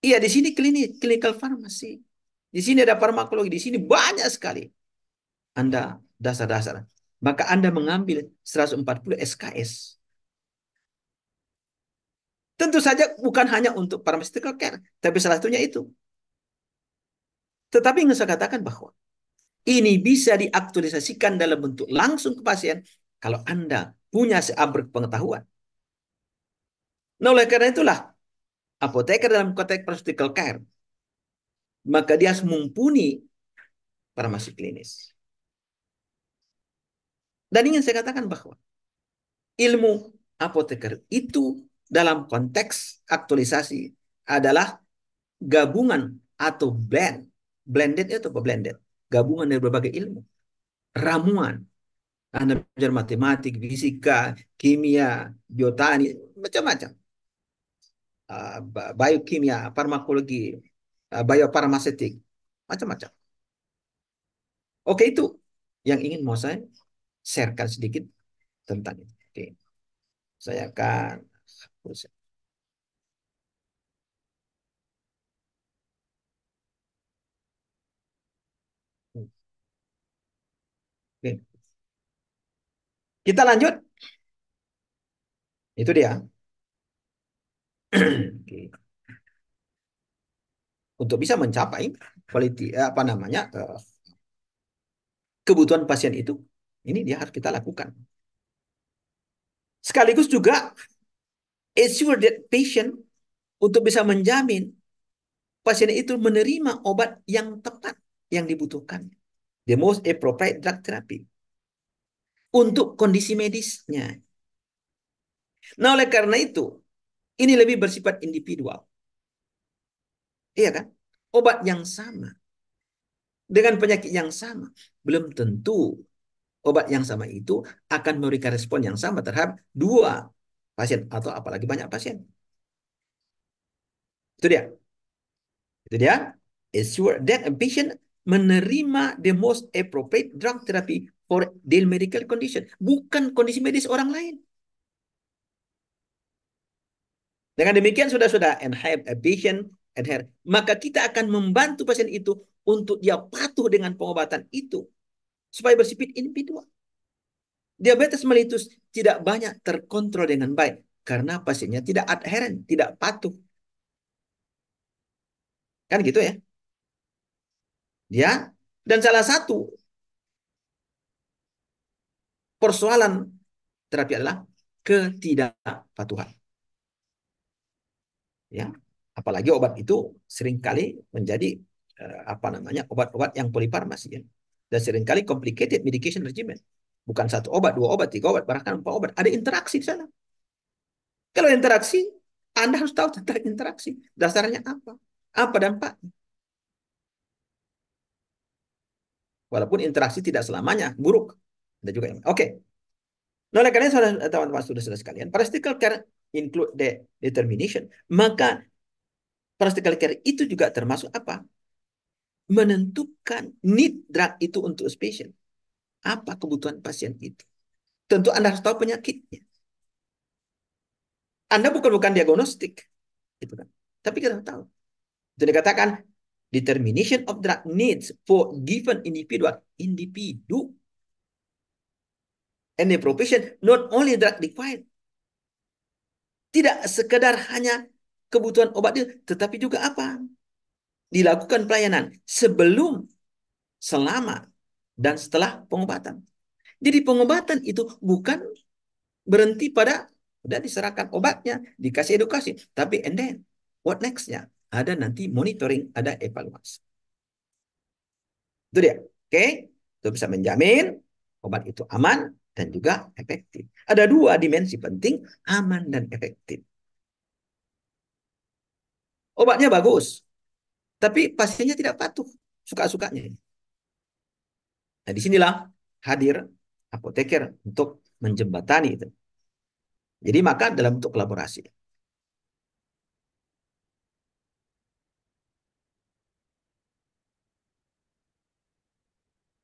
Iya, di sini clinical pharmacy. Di sini ada farmakologi, di sini banyak sekali. Anda dasar-dasar. Maka Anda mengambil 140 SKS. Tentu saja bukan hanya untuk pharmaceutical care, tapi salah satunya itu. Tetapi yang saya katakan bahwa ini bisa diaktualisasikan dalam bentuk langsung ke pasien kalau Anda punya seabrek pengetahuan. Nah, oleh karena itulah apoteker dalam konteks pharmaceutical care, maka dia harus mumpuni farmasi klinis. Dan ingin saya katakan bahwa ilmu apoteker itu dalam konteks aktualisasi adalah gabungan atau blend. Blended itu apa blended? Gabungan dari berbagai ilmu. Ramuan. Anda belajar matematik, fisika, kimia, biotani, macam-macam. Biokimia, farmakologi, biofarmaseutik, macam-macam. Oke, itu yang ingin mau saya sharekan sedikit tentang itu. Oke, saya akan Oke. Kita lanjut. Itu dia. Oke. Untuk bisa mencapai apa namanya kebutuhan pasien itu, ini dia harus kita lakukan. Sekaligus juga assure that patient, untuk bisa menjamin pasien itu menerima obat yang tepat yang dibutuhkan. The most appropriate drug therapy untuk kondisi medisnya. Nah, oleh karena itu, ini lebih bersifat individual. Iya kan? Obat yang sama dengan penyakit yang sama belum tentu obat yang sama itu akan memberikan respon yang sama terhadap dua pasien atau apalagi banyak pasien. Itu dia. Itu dia. Assure that a patient menerima the most appropriate drug therapy for their medical condition. Bukan kondisi medis orang lain. Dengan demikian sudah enhance a patient adhere. Maka kita akan membantu pasien itu untuk dia patuh dengan pengobatan itu supaya bersifat individual. Diabetes mellitus tidak banyak terkontrol dengan baik karena pasiennya tidak adheren, tidak patuh. Kan gitu ya. Ya. Dan salah satu persoalan terapi adalah ketidakpatuhan. Ya, apalagi obat itu seringkali menjadi apa namanya obat-obat yang polifarmasi ya. Dan seringkali complicated medication regimen. Bukan satu obat, dua obat, tiga obat, bahkan empat obat. Ada interaksi di sana. Kalau interaksi, Anda harus tahu tentang interaksi. Dasarnya apa? Apa dampaknya? Walaupun interaksi tidak selamanya buruk. Ada juga yang oke. Nah, oleh karena teman-teman sudah sekalian, parasitical care include the determination. Maka parasitical care itu juga termasuk apa? Menentukan need drug itu untuk pasien. Apa kebutuhan pasien itu? Tentu Anda harus tahu penyakitnya. Anda bukan diagnostik, itu kan. Tapi kita tahu. Itu dikatakan determination of drug needs for given individu and the profession not only drug defined. Tidak sekedar hanya kebutuhan obat itu, tetapi juga apa? Dilakukan pelayanan sebelum, selama, dan setelah pengobatan. Jadi pengobatan itu bukan berhenti pada udah diserahkan obatnya, dikasih edukasi, tapi and then what nextnya? Ada nanti monitoring, ada evaluasi. Itu dia. Oke, itu bisa menjamin obat itu aman dan juga efektif. Ada dua dimensi penting, aman dan efektif. Obatnya bagus, tapi pasiennya tidak patuh, suka-sukanya. Nah, disinilah hadir apoteker untuk menjembatani itu. Jadi maka dalam bentuk kolaborasi.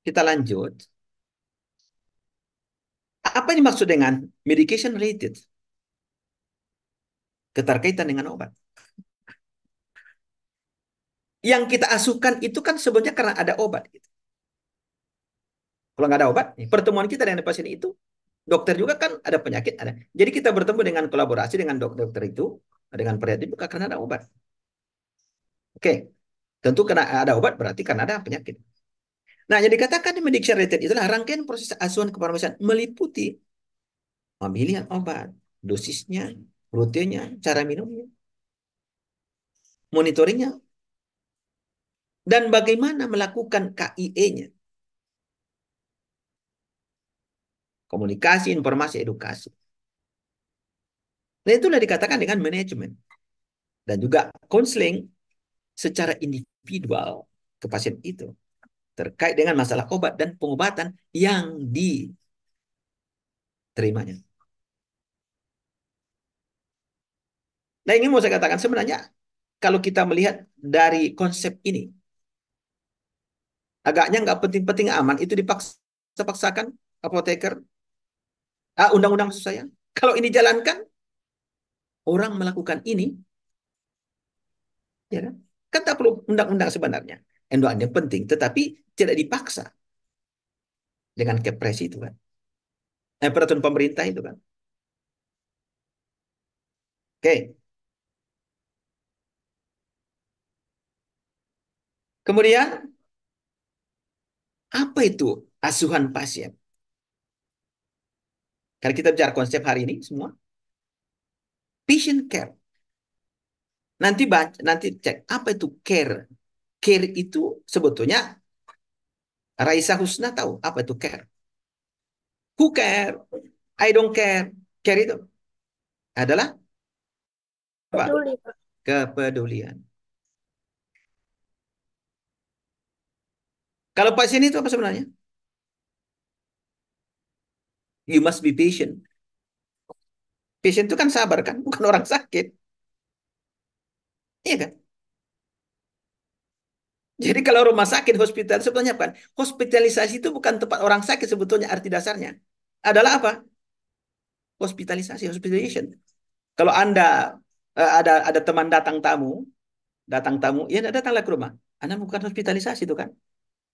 Kita lanjut. Apa yang dimaksud dengan medication related? Keterkaitan dengan obat. Yang kita asuhkan itu kan sebenarnya karena ada obat. Gitu. Kalau nggak ada obat, pertemuan kita dengan pasien itu, dokter juga kan ada penyakit, ada. Jadi kita bertemu dengan kolaborasi dengan dokter itu, dengan pediatri bukan karena ada obat. Oke, tentu karena ada obat berarti karena ada penyakit. Nah, yang dikatakan di medication related itulah rangkaian proses asuhan kefarmasian meliputi pemilihan obat, dosisnya, rutenya, cara minumnya, monitoringnya, dan bagaimana melakukan KIE-nya. Komunikasi, informasi, edukasi. Nah, itulah dikatakan dengan manajemen. Dan juga konseling secara individual ke pasien itu. Terkait dengan masalah obat dan pengobatan yang diterimanya. Nah, ini mau saya katakan sebenarnya kalau kita melihat dari konsep ini, agaknya nggak penting-penting aman, itu dipaksa-paksakan apoteker. Undang-undang maksud saya. Kalau ini jalankan, orang melakukan ini, ya kan? Kan tak perlu undang-undang sebenarnya. Undang-undang yang penting, tetapi tidak dipaksa dengan kepres itu kan. Peraturan pemerintah itu kan. Oke. Kemudian, apa itu asuhan pasien? Kalau kita bicara konsep hari ini semua, patient care. Nanti cek apa itu care. Care itu sebetulnya Raisa Husna tahu apa itu care. Who care? I don't care. Care itu adalah apa? Peduli, Pak. Kepedulian. Kalau pasien itu apa sebenarnya? You must be patient. Patient itu kan sabar kan, bukan orang sakit. Iya kan? Jadi kalau rumah sakit, hospital sebetulnya kan hospitalisasi itu bukan tempat orang sakit sebetulnya arti dasarnya. Adalah apa? Hospitalisasi, hospitalization. Kalau Anda ada teman datang tamu, ya datanglah ke rumah. Anda bukan hospitalisasi itu kan?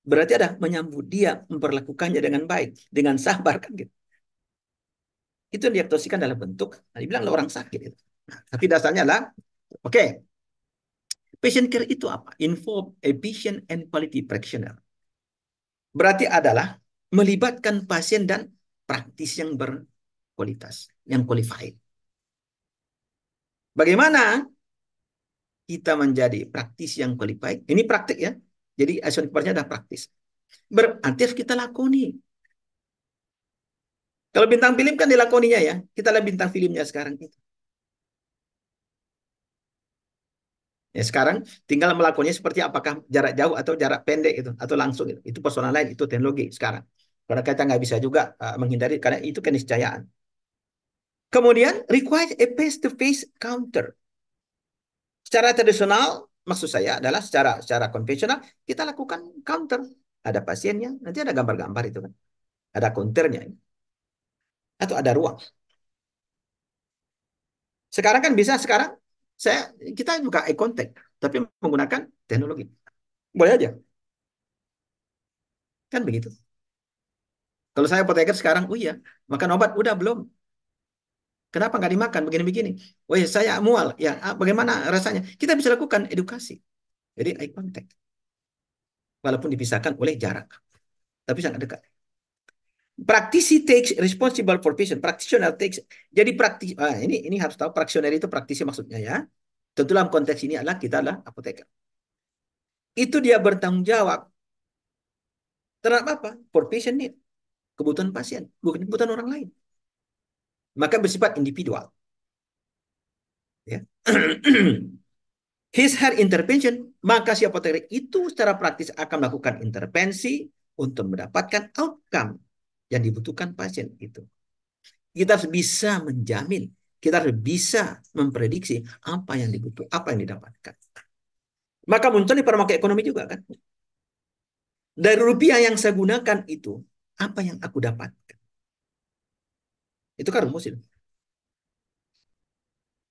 Berarti ada menyambut dia, memperlakukannya dengan baik, dengan sabar kan gitu. Itu yang diagnosisikan dalam bentuk, dibilang orang sakit itu. Tapi dasarnya adalah, oke, patient care itu apa? Involve a patient and quality practitioner. Berarti adalah melibatkan pasien dan praktis yang kualitas, yang qualified. Bagaimana kita menjadi praktisi yang qualified? Ini praktik ya. Jadi action keepernya adalah praktis. Berarti harus kita lakoni. Kalau bintang film kan dilakoninya ya. Kita lihat bintang filmnya sekarang itu. Ya sekarang tinggal melakukannya seperti apakah jarak jauh atau jarak pendek itu atau langsung itu. Itu personal lain, itu teknologi sekarang. Karena kita nggak bisa juga menghindari karena itu keniscayaan. Kemudian require a face-to-face counter. Secara tradisional, maksud saya adalah secara konvensional kita lakukan counter. Ada pasiennya, nanti ada gambar-gambar itu kan. Ada counternya atau ada ruang. Sekarang kan bisa sekarang kita juga eye contact tapi menggunakan teknologi. Boleh aja. Kan begitu. Kalau saya apoteker sekarang, oh iya, makan obat udah belum? Kenapa nggak dimakan begini-begini? Oh iya, saya mual. Ya, bagaimana rasanya? Kita bisa lakukan edukasi. Jadi eye contact. Walaupun dipisahkan oleh jarak, tapi sangat dekat. Praktisi takes responsible for patient. Practitioner takes. Jadi ini harus tahu practitioner itu praktisi maksudnya ya. Tentu dalam konteks ini adalah kita adalah apoteker. Itu dia bertanggung jawab terhadap apa? For patient need. Kebutuhan pasien, bukan kebutuhan orang lain. Maka bersifat individual. Ya. His her intervention, maka si apoteker itu secara praktis akan melakukan intervensi untuk mendapatkan outcome yang dibutuhkan pasien itu. Kita harus bisa menjamin, kita harus bisa memprediksi apa yang dibutuhkan, apa yang didapatkan. Maka muncul di pada ekonomi juga kan. Dari rupiah yang saya gunakan itu, apa yang aku dapatkan? Itu kan rumus itu.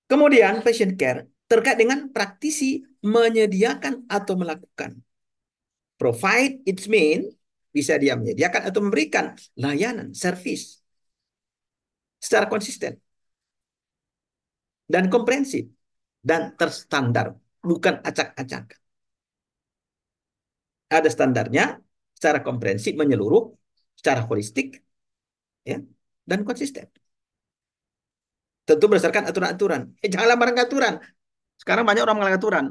Kemudian patient care terkait dengan praktisi menyediakan atau melakukan. Provide its mean bisa dia menyediakan atau memberikan layanan, service secara konsisten dan komprehensif dan terstandar, bukan acak-acak. Ada standarnya secara komprehensif menyeluruh, secara holistik, ya, dan konsisten. Tentu berdasarkan aturan-aturan. Janganlah melanggar aturan. Sekarang banyak orang melanggar aturan,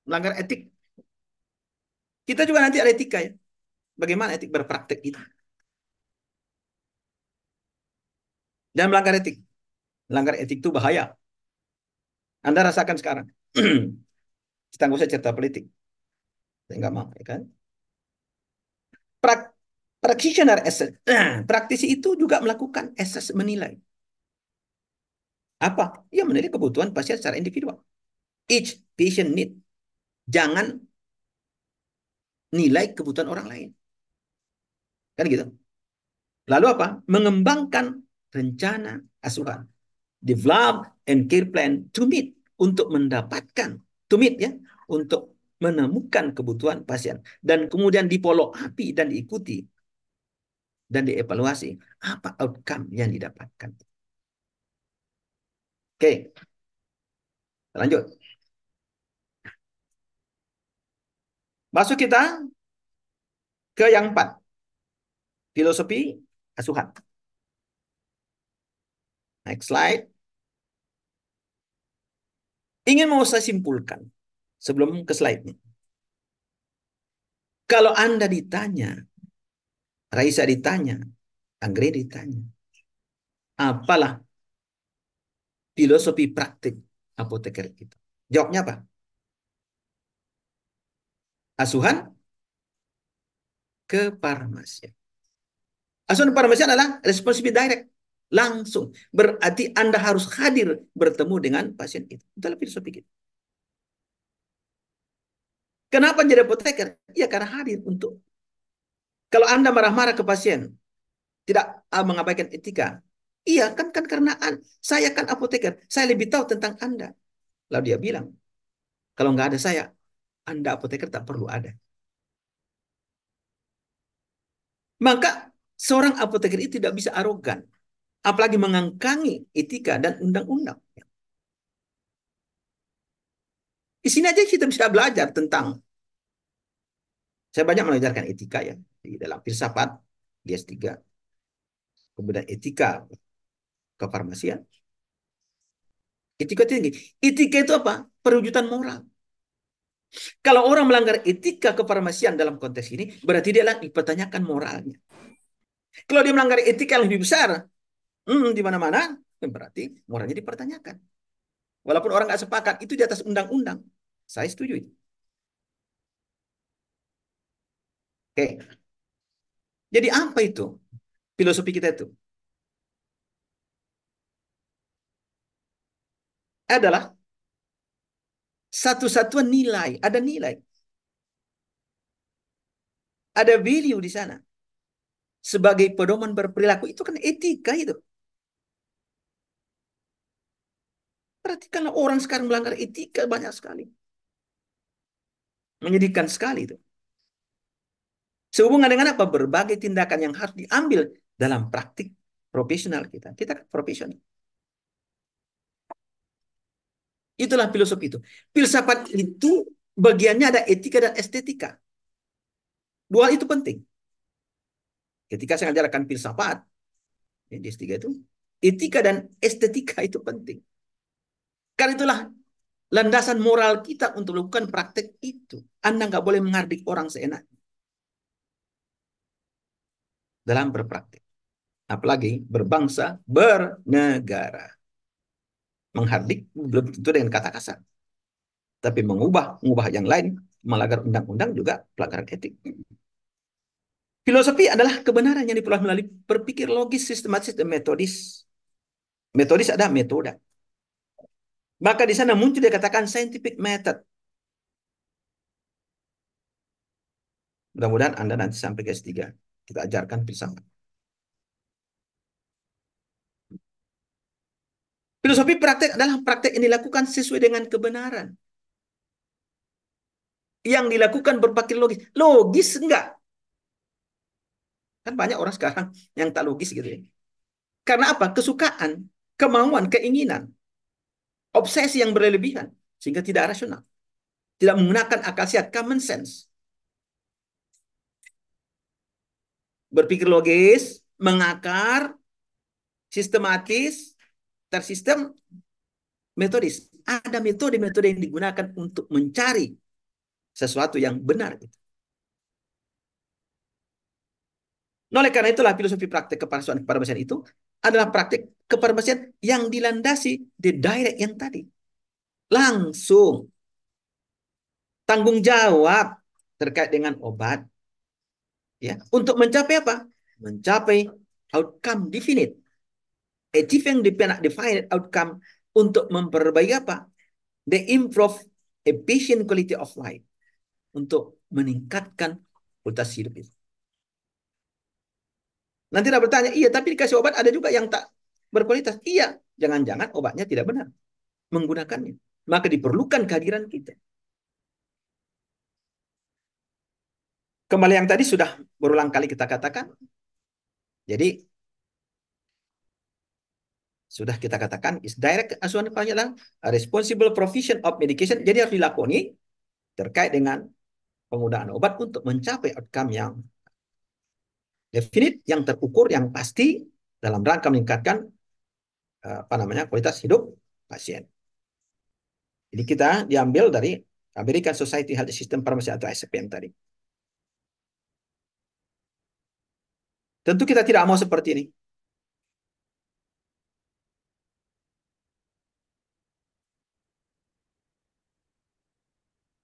melanggar etik. Kita juga nanti ada etika ya. Bagaimana etik berpraktek itu. Dan melanggar etik. Melanggar etik itu bahaya. Anda rasakan sekarang. Kita nggak usah cerita politik. Saya nggak mau, ya kan? Prak Practitioner assess. Praktisi itu juga melakukan assess menilai. Apa? Ya menilai kebutuhan pasien secara individual. Each patient need. Jangan nilai kebutuhan orang lain. Kan gitu. Lalu apa? Mengembangkan rencana asuhan. Develop and care plan to meet. Untuk mendapatkan. To meet ya. Untuk menemukan kebutuhan pasien. Dan kemudian dipolok api dan diikuti. Dan dievaluasi. Apa outcome yang didapatkan. Oke. Lanjut. Masuk kita ke yang 4. Filosofi asuhan. Next slide. Ingin mau saya simpulkan sebelum ke slide-nya. Kalau Anda ditanya, Raisa ditanya, Anggre ditanya, apalah filosofi praktik apoteker itu? Jawabnya apa? Asuhan kefarmasian. Asuhan kefarmasian adalah responsibility direct. Langsung. Berarti Anda harus hadir bertemu dengan pasien itu. Itulah filosofi kita. Kenapa jadi apoteker? Ya karena hadir untuk. Kalau Anda marah-marah ke pasien, tidak mengabaikan etika. Iya kan karena saya kan apoteker, saya lebih tahu tentang Anda. Lalu dia bilang, kalau nggak ada saya, Anda apoteker tak perlu ada. Maka seorang apoteker itu tidak bisa arogan, apalagi mengangkangi etika dan undang-undang. Di sini aja kita bisa belajar tentang, saya banyak mengajarkan etika ya, di dalam filsafat, di S3. kemudian etika kefarmasian. Etika tinggi. Etika itu apa? Perwujudan moral. Kalau orang melanggar etika kefarmasian dalam konteks ini, berarti dia dipertanyakan moralnya. Kalau dia melanggar etika yang lebih besar, di mana-mana, berarti moralnya dipertanyakan. Walaupun orang nggak sepakat, itu di atas undang-undang. Saya setuju itu. Oke, jadi apa itu filosofi kita itu? Adalah satu-satuan nilai, ada nilai, ada value di sana. Sebagai pedoman berperilaku, itu kan etika itu. Berarti kalau orang sekarang melanggar etika banyak sekali. Menyedihkan sekali itu. Sehubungan dengan apa? Berbagai tindakan yang harus diambil dalam praktik profesional kita. Kita kan profesional. Itulah filosofi itu. Filsafat itu bagiannya ada etika dan estetika. Dua itu penting. Ketika saya mengajarkan filsafat, ya, di S3 itu, etika dan estetika itu penting. Karena itulah landasan moral kita untuk melakukan praktek itu. Anda nggak boleh menghardik orang seenak dalam berpraktek. Apalagi berbangsa, bernegara. Menghardik belum tentu dengan kata kasar. Tapi mengubah yang lain, melanggar undang-undang juga pelanggaran etik. Filosofi adalah kebenaran yang diperoleh melalui berpikir logis, sistematis, dan metodis. Metodis ada metode. Maka di sana muncul dia katakan scientific method. Mudah-mudahan Anda nanti sampai ke S3. Kita ajarkan bersama. Filosofi praktek adalah praktek yang dilakukan sesuai dengan kebenaran. Yang dilakukan berpikir logis. Logis enggak? Kan banyak orang sekarang yang tak logis gitu ya. Karena apa? Kesukaan, kemauan, keinginan, obsesi yang berlebihan. Sehingga tidak rasional. Tidak menggunakan akal sehat, common sense. Berpikir logis, mengakar, sistematis, tersistem, metodis. Ada metode-metode yang digunakan untuk mencari sesuatu yang benar. Nah, oleh karena itulah filosofi praktek kefarmasian itu adalah praktek kefarmasian yang dilandasi di direct yang tadi. Langsung. Tanggung jawab terkait dengan obat. Ya, untuk mencapai apa? Mencapai outcome definite. Achieving definite outcome untuk memperbaiki apa? The improve efficient quality of life. Untuk meningkatkan kualitas hidup itu. Nanti ada bertanya, iya tapi dikasih obat ada juga yang tak berkualitas. Iya, jangan-jangan obatnya tidak benar menggunakannya. Maka diperlukan kehadiran kita. Kembali yang tadi sudah berulang kali kita katakan. Jadi sudah kita katakan is direct asuhan adalah responsible provision of medication. Jadi harus dilakoni terkait dengan penggunaan obat untuk mencapai outcome yang definite, yang terukur, yang pasti dalam rangka meningkatkan apa namanya kualitas hidup pasien. Jadi kita diambil dari American Society Health System Pharmacy atau ASPM tadi. Tentu kita tidak mau seperti ini.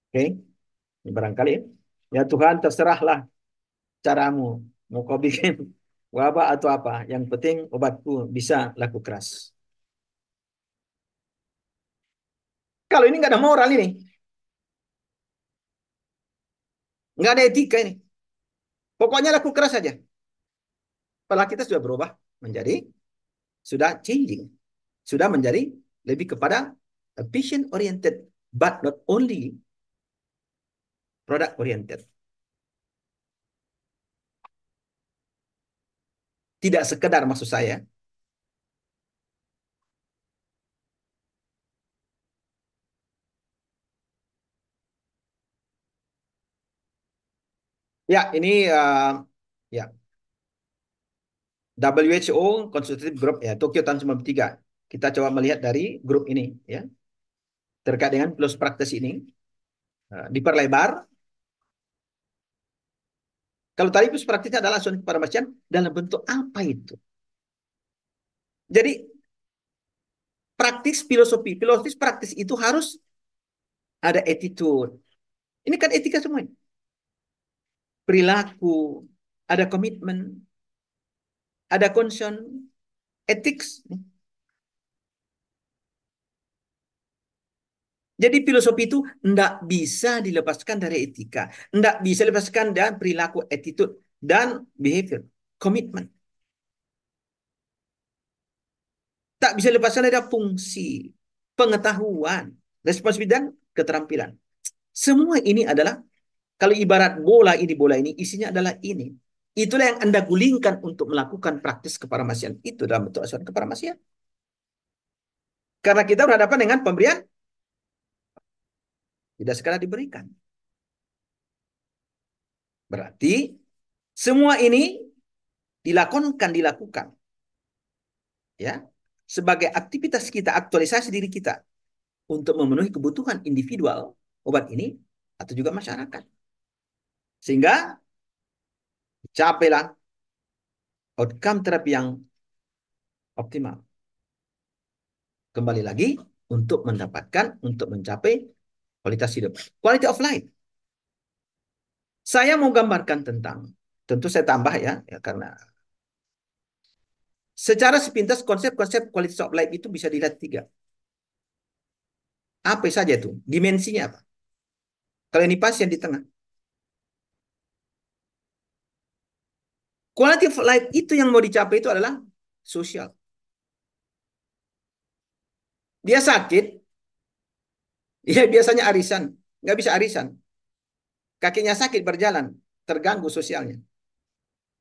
Oke, ini barangkali ya Tuhan terserahlah caramu. Mau kau bikin wabah atau apa. Yang penting obatku bisa laku keras. Kalau ini nggak ada moral ini. Nggak ada etika ini. Pokoknya laku keras saja. Padahal kita sudah berubah menjadi, sudah changing. Sudah menjadi lebih kepada patient oriented. But not only product oriented. Tidak sekedar maksud saya. Ya, ini ya WHO Consultative Group ya, Tokyo tahun 93. Kita coba melihat dari grup ini ya, terkait dengan plus praktis ini diperlebar. Kalau tadi plus praktisnya adalah asuhan kefarmasian dalam bentuk apa itu? Jadi praktis filosofi, filosofis praktis itu harus ada attitude. Ini kan etika semua. Perilaku, ada komitmen, ada concern, ethics. Jadi filosofi itu tidak bisa dilepaskan dari etika, tidak bisa dilepaskan dari perilaku, attitude, dan behavior, komitmen. Tak bisa dilepaskan dari fungsi, pengetahuan, responsibilitas, dan keterampilan. Semua ini adalah, kalau ibarat bola ini, isinya adalah ini. Itulah yang Anda gulingkan untuk melakukan praktis kefarmasian. Itu dalam bentuk asuhan kefarmasian. Karena kita berhadapan dengan pemberian, tidak sekadar diberikan. Berarti semua ini dilakukan ya sebagai aktivitas kita, aktualisasi diri kita untuk memenuhi kebutuhan individual obat ini atau juga masyarakat. Sehingga capailah outcome terapi yang optimal. Kembali lagi untuk mencapai kualitas hidup. Quality of life. Saya mau gambarkan tentang, tentu saya tambah ya karena secara sepintas konsep-konsep quality of life itu bisa dilihat tiga. Apa saja itu? Dimensinya apa? Kalau ini pasien di tengah. Quality of life itu yang mau dicapai itu adalah sosial. Dia sakit, ya biasanya arisan. Nggak bisa arisan. Kakinya sakit berjalan, terganggu sosialnya.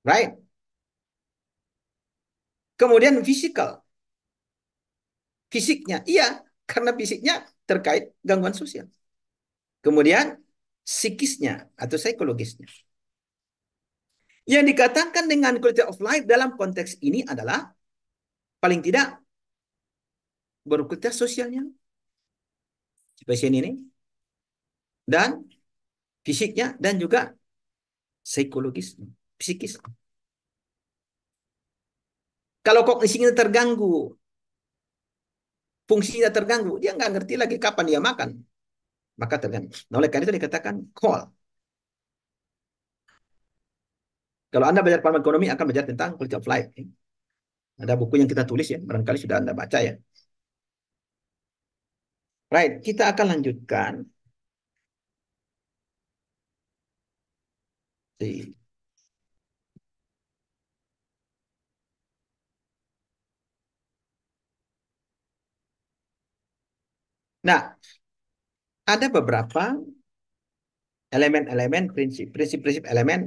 Right? Kemudian fisikal. Fisiknya, iya. Karena fisiknya terkait gangguan sosial. Kemudian psikisnya atau psikologisnya. Yang dikatakan dengan quality of life dalam konteks ini adalah paling tidak berkualitas sosialnya pasien ini dan fisiknya dan juga psikologis, psikis. Kalau kognisinya terganggu, fungsinya terganggu, dia nggak ngerti lagi kapan dia makan, maka terganggu. Nah, oleh karena itu dikatakan call. Kalau Anda belajar farmakonomi akan belajar tentang quality of life. Ada buku yang kita tulis ya, barangkali sudah Anda baca ya. Right, kita akan lanjutkan. Nah, ada beberapa elemen-elemen, prinsip-prinsip elemen,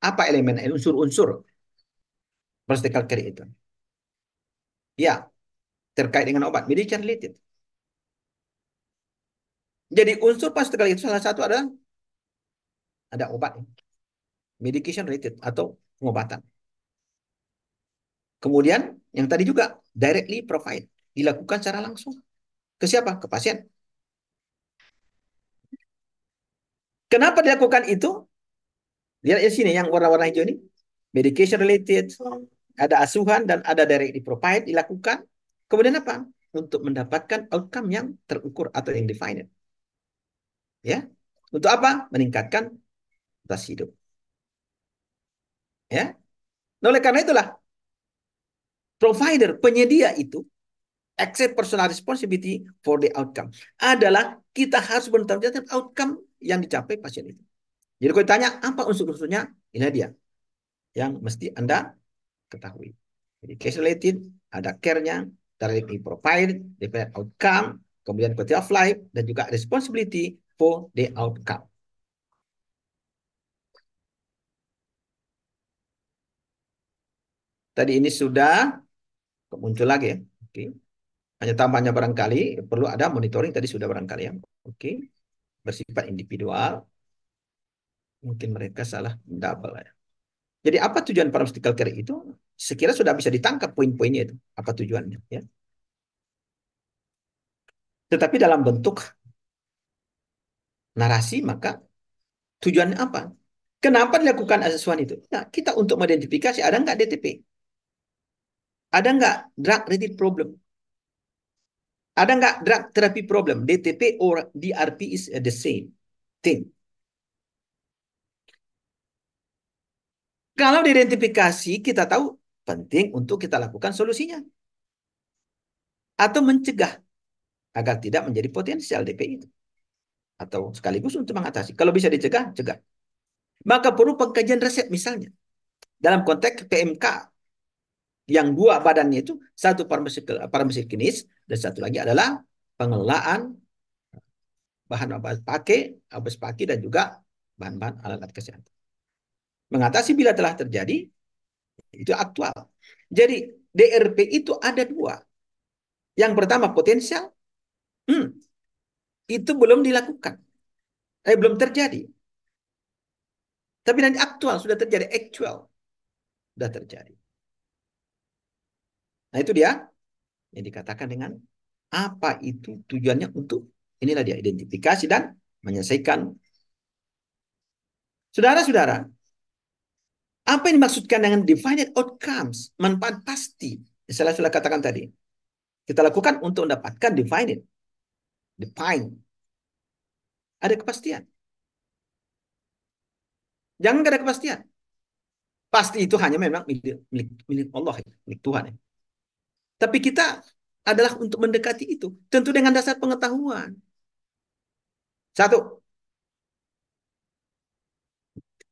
apa elemen, unsur-unsur practical care itu. Ya, terkait dengan obat, medication related. Jadi unsur practical itu salah satu adalah ada obat, medication related atau pengobatan. Kemudian yang tadi juga directly provide, dilakukan secara langsung. Ke siapa? Ke pasien. Kenapa dilakukan itu? Lihat di sini yang warna-warna hijau ini. Medication related, ada asuhan dan ada directly provide dilakukan. Kemudian apa? Untuk mendapatkan outcome yang terukur atau yang defined. Ya. Untuk apa? Meningkatkan kualitas hidup. Ya. Nah, oleh karena itulah provider, penyedia itu accept personal responsibility for the outcome. Adalah kita harus bertanggung jawab atas outcome yang dicapai pasien itu. Jadi kalau ditanya apa unsur-unsurnya, ini dia yang mesti Anda ketahui. Jadi case related, ada care-nya, directly provide, definite outcome, kemudian quality of life, dan juga responsibility for the outcome. Tadi ini sudah muncul lagi ya. Oke. Hanya tambahnya barangkali perlu ada monitoring tadi sudah barangkali ya. Oke. Bersifat individual. Mungkin mereka salah double ya. Jadi apa tujuan pharmaceutical care itu? sekira sudah bisa ditangkap poin-poinnya itu, apa tujuannya. Ya. Tetapi dalam bentuk narasi, maka tujuannya apa? Kenapa dilakukan asesuan itu? Nah, kita untuk mengidentifikasi ada nggak DTP? Ada nggak drug related problem? Ada nggak drug therapy problem? DTP or DRP is the same thing. Kalau diidentifikasi, kita tahu penting untuk kita lakukan solusinya. Atau mencegah agar tidak menjadi potensial DPI itu. Atau sekaligus untuk mengatasi. Kalau bisa dicegah, cegah. Maka perlu pengkajian resep misalnya. Dalam konteks PMK, yang dua badannya itu, satu farmaseutinis, dan satu lagi adalah pengelolaan bahan obat pakai, dan juga bahan-bahan alat kesehatan. Mengatasi bila telah terjadi, itu aktual. Jadi DRP itu ada dua. Yang pertama potensial, hmm, itu belum dilakukan, belum terjadi. Tapi nanti aktual sudah terjadi, actual sudah terjadi. Nah itu dia yang dikatakan dengan apa itu tujuannya untuk inilah dia identifikasi dan menyelesaikan. Saudara-saudara, apa yang dimaksudkan dengan defined outcomes, manfaat pasti? Saya sudah katakan tadi. Kita lakukan untuk mendapatkan define. Ada kepastian. Jangan ada kepastian. Pasti itu hanya memang milik Allah, milik Tuhan. Tapi kita adalah untuk mendekati itu. Tentu dengan dasar pengetahuan. Satu,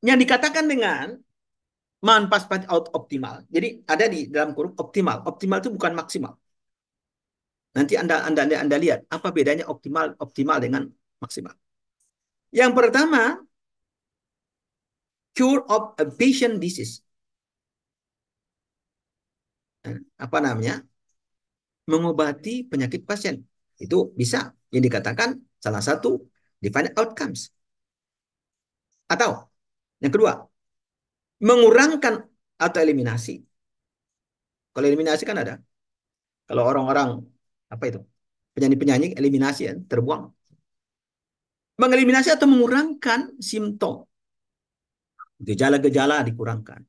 yang dikatakan dengan manfaat optimal. Jadi ada di dalam kurung optimal. Optimal itu bukan maksimal. Nanti Anda lihat apa bedanya optimal dengan maksimal. Yang pertama, cure of a patient disease. Apa namanya? Mengobati penyakit pasien. Itu bisa yang dikatakan salah satu defined outcomes. Atau yang kedua, mengurangkan atau eliminasi. Kalau eliminasi kan ada. Kalau orang-orang apa itu? Penyanyi-penyanyi eliminasi ya, terbuang. Mengeliminasi atau mengurangkan simptom. Gejala-gejala dikurangkan.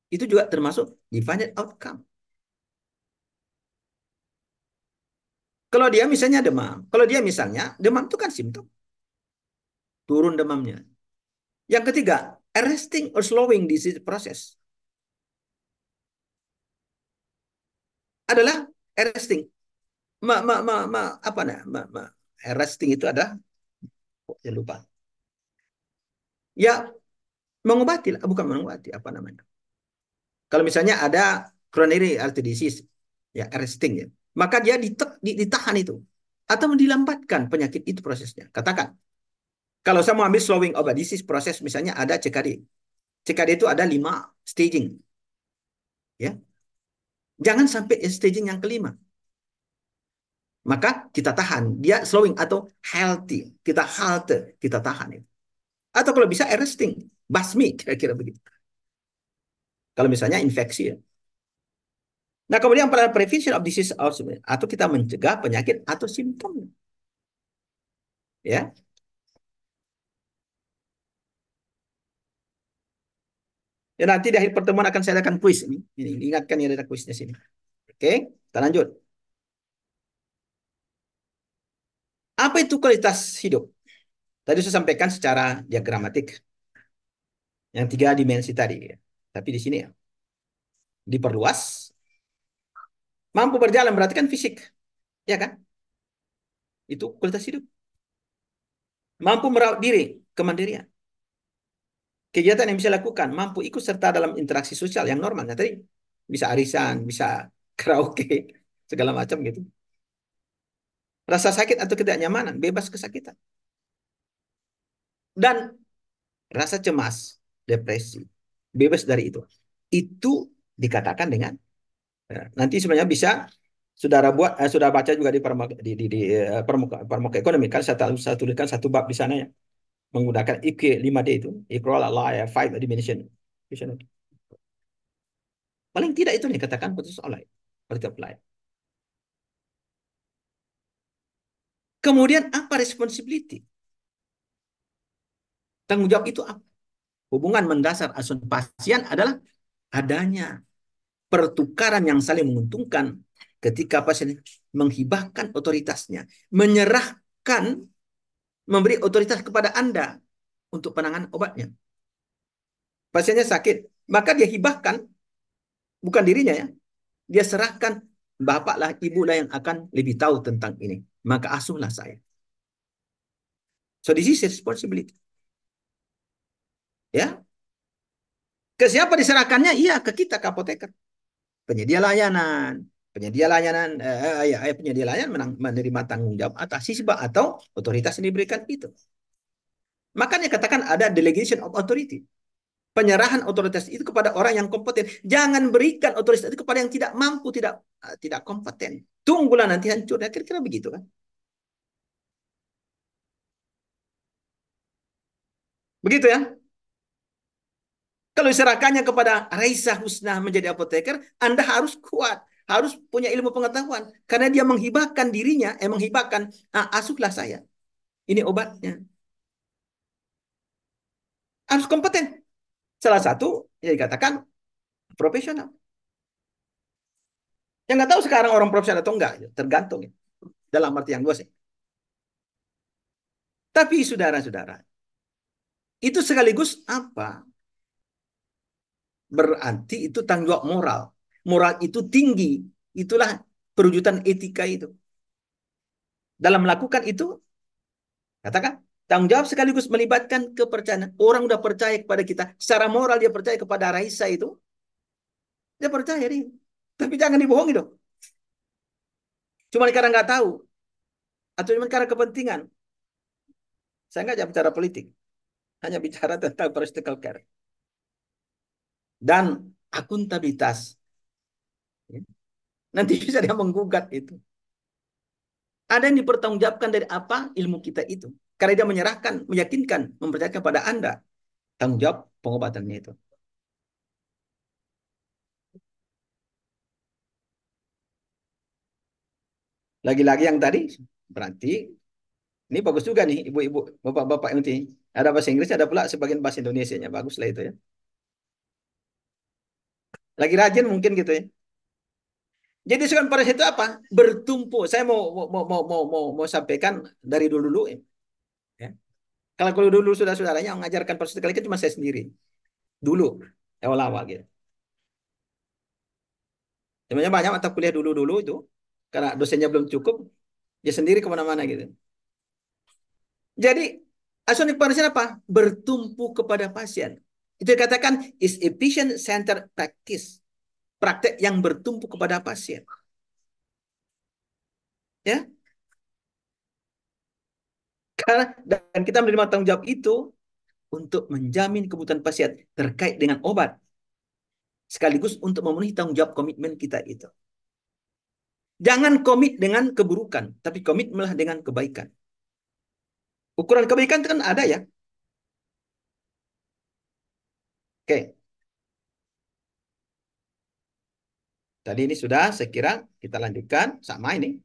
Itu juga termasuk defined outcome. Kalau dia misalnya demam, kalau dia misalnya demam itu kan simptom, turun demamnya. Yang ketiga, arresting or slowing disease process adalah arresting. Apa arresting itu ada, ya lupa. Ya mengobati, bukan mengobati, apa namanya? Kalau misalnya ada coronary artery disease, ya arresting ya, maka dia ditahan itu atau dilambatkan penyakit itu prosesnya. Katakan, kalau saya mau ambil slowing of a disease proses, misalnya ada CKD. CKD itu ada 5 staging. Ya. Jangan sampai staging yang kelima. Maka kita tahan. Dia slowing atau healthy. Kita halte, kita tahan itu. Atau kalau bisa arresting, basmi kira-kira begitu. Kalau misalnya infeksi ya. Nah, kemudian pada prevention of disease atau kita mencegah penyakit atau simptom. Ya. Ya nanti di akhir pertemuan akan saya adakan kuis ini. Ingatkan ya ada kuisnya sini. Oke, kita lanjut. Apa itu kualitas hidup? Tadi saya sampaikan secara diagramatik yang 3 dimensi tadi. Ya. Tapi di sini ya diperluas. Mampu berjalan berarti kan fisik, ya kan? Itu kualitas hidup. Mampu merawat diri, kemandirian. Kegiatan yang bisa lakukan, mampu ikut serta dalam interaksi sosial yang normal. Nah, tadi bisa arisan, bisa karaoke, segala macam gitu. Rasa sakit atau ketidaknyamanan, bebas kesakitan. Dan rasa cemas, depresi, bebas dari itu. Itu dikatakan dengan nanti sebenarnya bisa saudara buat, sudah baca juga di permuka ekonomi kan saya tuliskan satu bab di sana ya menggunakan IQ 5D itu, equal, liar, five dimension. Paling tidak itu nih katakan putus oleh quality of life. Kemudian apa responsibility? Tanggung jawab itu apa? Hubungan mendasar asuhan pasien adalah adanya pertukaran yang saling menguntungkan ketika pasien menghibahkan otoritasnya, menyerahkan, memberi otoritas kepada Anda untuk penanganan obatnya. Pasiennya sakit, maka dia hibahkan, bukan dirinya ya, dia serahkan, bapaklah, ibulah yang akan lebih tahu tentang ini. Maka asuhlah saya. So this is responsibility. Ya, ke siapa diserahkannya? Iya, ke kita, ke apoteker. Penyedia layanan, penyedia layanan menerima tanggung jawab atas siswa atau otoritas yang diberikan itu. Makanya katakan ada delegation of authority. Penyerahan otoritas itu kepada orang yang kompeten. Jangan berikan otoritas itu kepada yang tidak mampu, tidak kompeten. Tunggulah nanti hancur. Ya, kira-kira begitu kan? Begitu ya. Kalau diserahkannya kepada Raisa Husna menjadi apoteker, Anda harus kuat, harus punya ilmu pengetahuan. Karena dia menghibahkan dirinya, menghibahkan, asuhlah saya. Ini obatnya. Harus kompeten. Salah satu, ya dikatakan profesional. Yang nggak tahu sekarang orang profesional atau enggak, ya, tergantung ya. Dalam arti yang luas ya. Tapi saudara-saudara, itu sekaligus apa? Berarti itu tanggung jawab moral. Moral itu tinggi. Itulah perwujudan etika itu. Dalam melakukan itu, katakan, tanggung jawab sekaligus melibatkan kepercayaan. Orang udah percaya kepada kita. Secara moral dia percaya kepada Raisa itu. Dia percaya dia. Tapi jangan dibohongi dong. Cuma karena nggak tahu. Atau cuma karena kepentingan. Saya nggak bicara politik. Hanya bicara tentang practical care. Dan akuntabilitas. Nanti bisa dia menggugat itu. Ada yang dipertanggungjawabkan dari apa ilmu kita itu. Karena dia menyerahkan, meyakinkan, mempercayakan pada Anda tanggung jawab pengobatannya itu. Lagi-lagi yang tadi, berarti ini bagus juga nih ibu-ibu, bapak-bapak yang ini. Ada bahasa Inggris, ada pula sebagian bahasa Indonesianya. Bagus lah itu ya. Lagi rajin mungkin gitu ya. Jadi asuhan paras itu apa? Bertumpu. Saya mau sampaikan dari dulu-dulu ya. Ya. Kalau dulu saudara-saudaranya mengajarkan paras kali itu cuma saya sendiri. Dulu, awal-awal gitu. Sebenarnya banyak mata kuliah dulu-dulu itu. Karena dosennya belum cukup, dia sendiri kemana-mana gitu. Jadi, asuhan pasien apa? Bertumpu kepada pasien. Itu dikatakan is efficient center practice. Praktek yang bertumpu kepada pasien. Ya, karena dan kita menerima tanggung jawab itu untuk menjamin kebutuhan pasien terkait dengan obat, sekaligus untuk memenuhi tanggung jawab komitmen kita itu. Jangan komit dengan keburukan, tapi komitmenlah dengan kebaikan. Ukuran kebaikan itu kan ada ya. Oke, tadi ini sudah saya kira kita lanjutkan sama ini.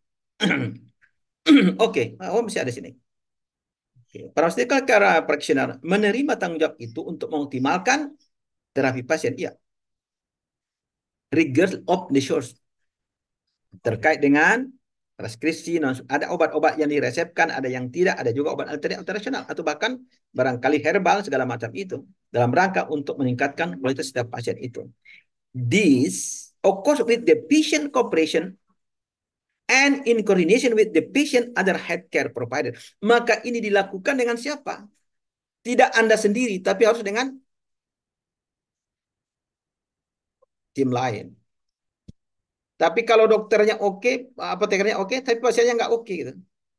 Oke, oh masih ada sini. Oke. Pharmaceutical care practitioner menerima tanggung jawab itu untuk mengoptimalkan terapi pasien. Iya, regard of the source terkait dengan preskripsi, ada obat-obat yang diresepkan, ada yang tidak, ada juga obat alternatif tradisional atau bahkan barangkali herbal segala macam itu dalam rangka untuk meningkatkan kualitas setiap pasien itu. This of course with the patient cooperation and in coordination with the patient other healthcare provider. Maka ini dilakukan dengan siapa? Tidak Anda sendiri, tapi harus dengan tim lain. Tapi kalau dokternya oke, apotekernya oke, tapi pasiennya nggak oke gitu.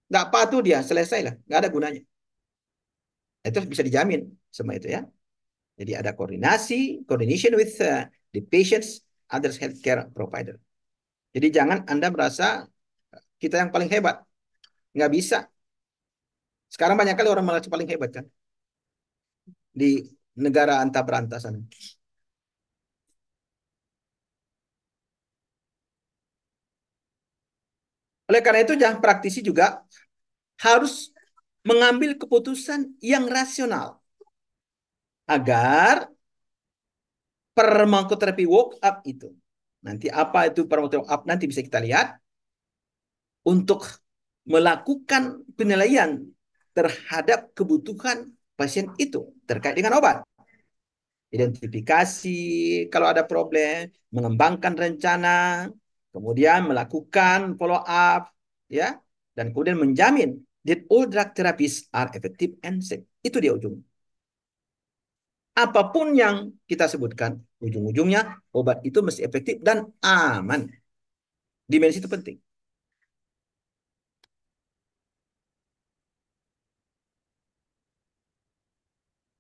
Nggak patuh dia, selesai lah. Nggak ada gunanya. Itu bisa dijamin semua itu ya. Jadi ada koordinasi, coordination with the patients, others healthcare provider. Jadi jangan Anda merasa kita yang paling hebat. Nggak bisa. Sekarang banyak kali orang merasa paling hebat kan. Di negara antah berantasan. Oleh karena itu, jangan praktisi juga harus mengambil keputusan yang rasional agar farmakoterapi walk up itu. Nanti apa itu farmakoterapi walk up nanti bisa kita lihat untuk melakukan penilaian terhadap kebutuhan pasien itu terkait dengan obat. Identifikasi kalau ada problem, mengembangkan rencana, kemudian melakukan follow up, ya, dan kemudian menjamin that all drug therapies are effective and safe. Itu dia ujung. Apapun yang kita sebutkan, ujung-ujungnya obat itu mesti efektif dan aman. Dimensi itu penting.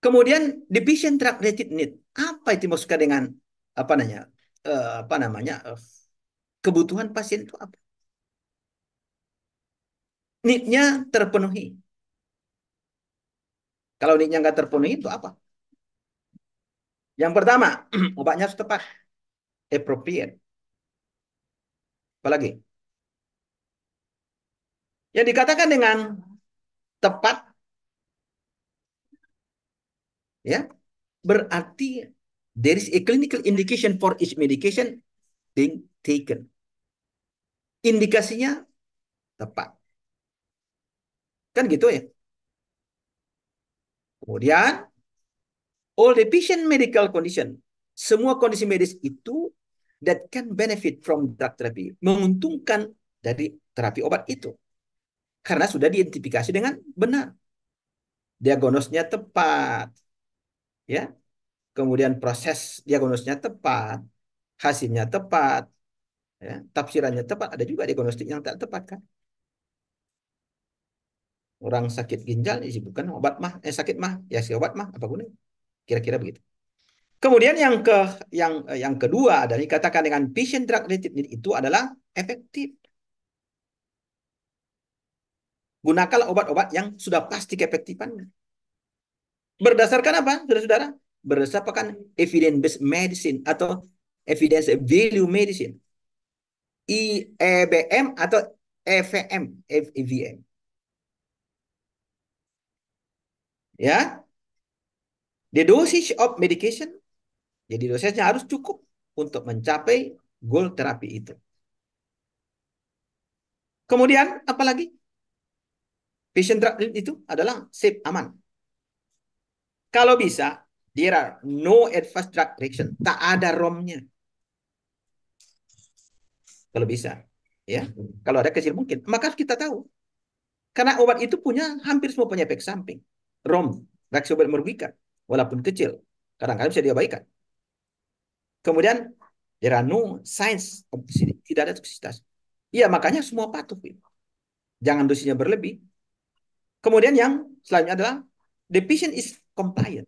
Kemudian deficient drug related need. Apa itu maksudnya dengan apa namanya? Apa namanya? Kebutuhan pasien itu apa? Need-nya terpenuhi. Kalau need-nya nggak terpenuhi itu apa? Yang pertama, obatnya harus tepat, appropriate. Apalagi? Yang dikatakan dengan tepat, ya, berarti there is a clinical indication for each medication being taken. Indikasinya tepat. Kan gitu ya. Kemudian, all the patient medical condition. Semua kondisi medis itu that can benefit from drug therapy. Menguntungkan dari terapi obat itu. Karena sudah diidentifikasi dengan benar. Diagnosnya tepat. Ya. Kemudian proses diagnosnya tepat. Hasilnya tepat. Ya. Tafsirannya tepat. Ada juga diagnostik yang tak tepat kan. Orang sakit ginjal disebutkan obat mah, sakit mah, ya si obat mah, apa gunanya? Kira-kira begitu. Kemudian yang kedua adalah dikatakan dengan patient drug related need itu adalah efektif. Gunakanlah obat-obat yang sudah pasti keefektifannya. Berdasarkan apa, saudara-saudara? Berdasarkan evidence based medicine atau evidence value medicine. EBM atau EVM, EVM. Ya, the dosage of medication, jadi dosisnya harus cukup untuk mencapai goal terapi itu. Kemudian apalagi? Patient drug itu adalah safe, aman. Kalau bisa, there are no adverse drug reaction. Tak ada ROM-nya. Kalau bisa. Ya, kalau ada kecil mungkin. Maka kita tahu. Karena obat itu punya hampir semua punya efek samping. ROM, reaksi obat merugikan. Walaupun kecil. Kadang-kadang bisa diabaikan. Kemudian, there are no signs of toxicity. Tidak ada toksisitas. Iya, makanya semua patuh. Jangan dosisnya berlebih. Kemudian yang selanjutnya adalah the patient is compliant.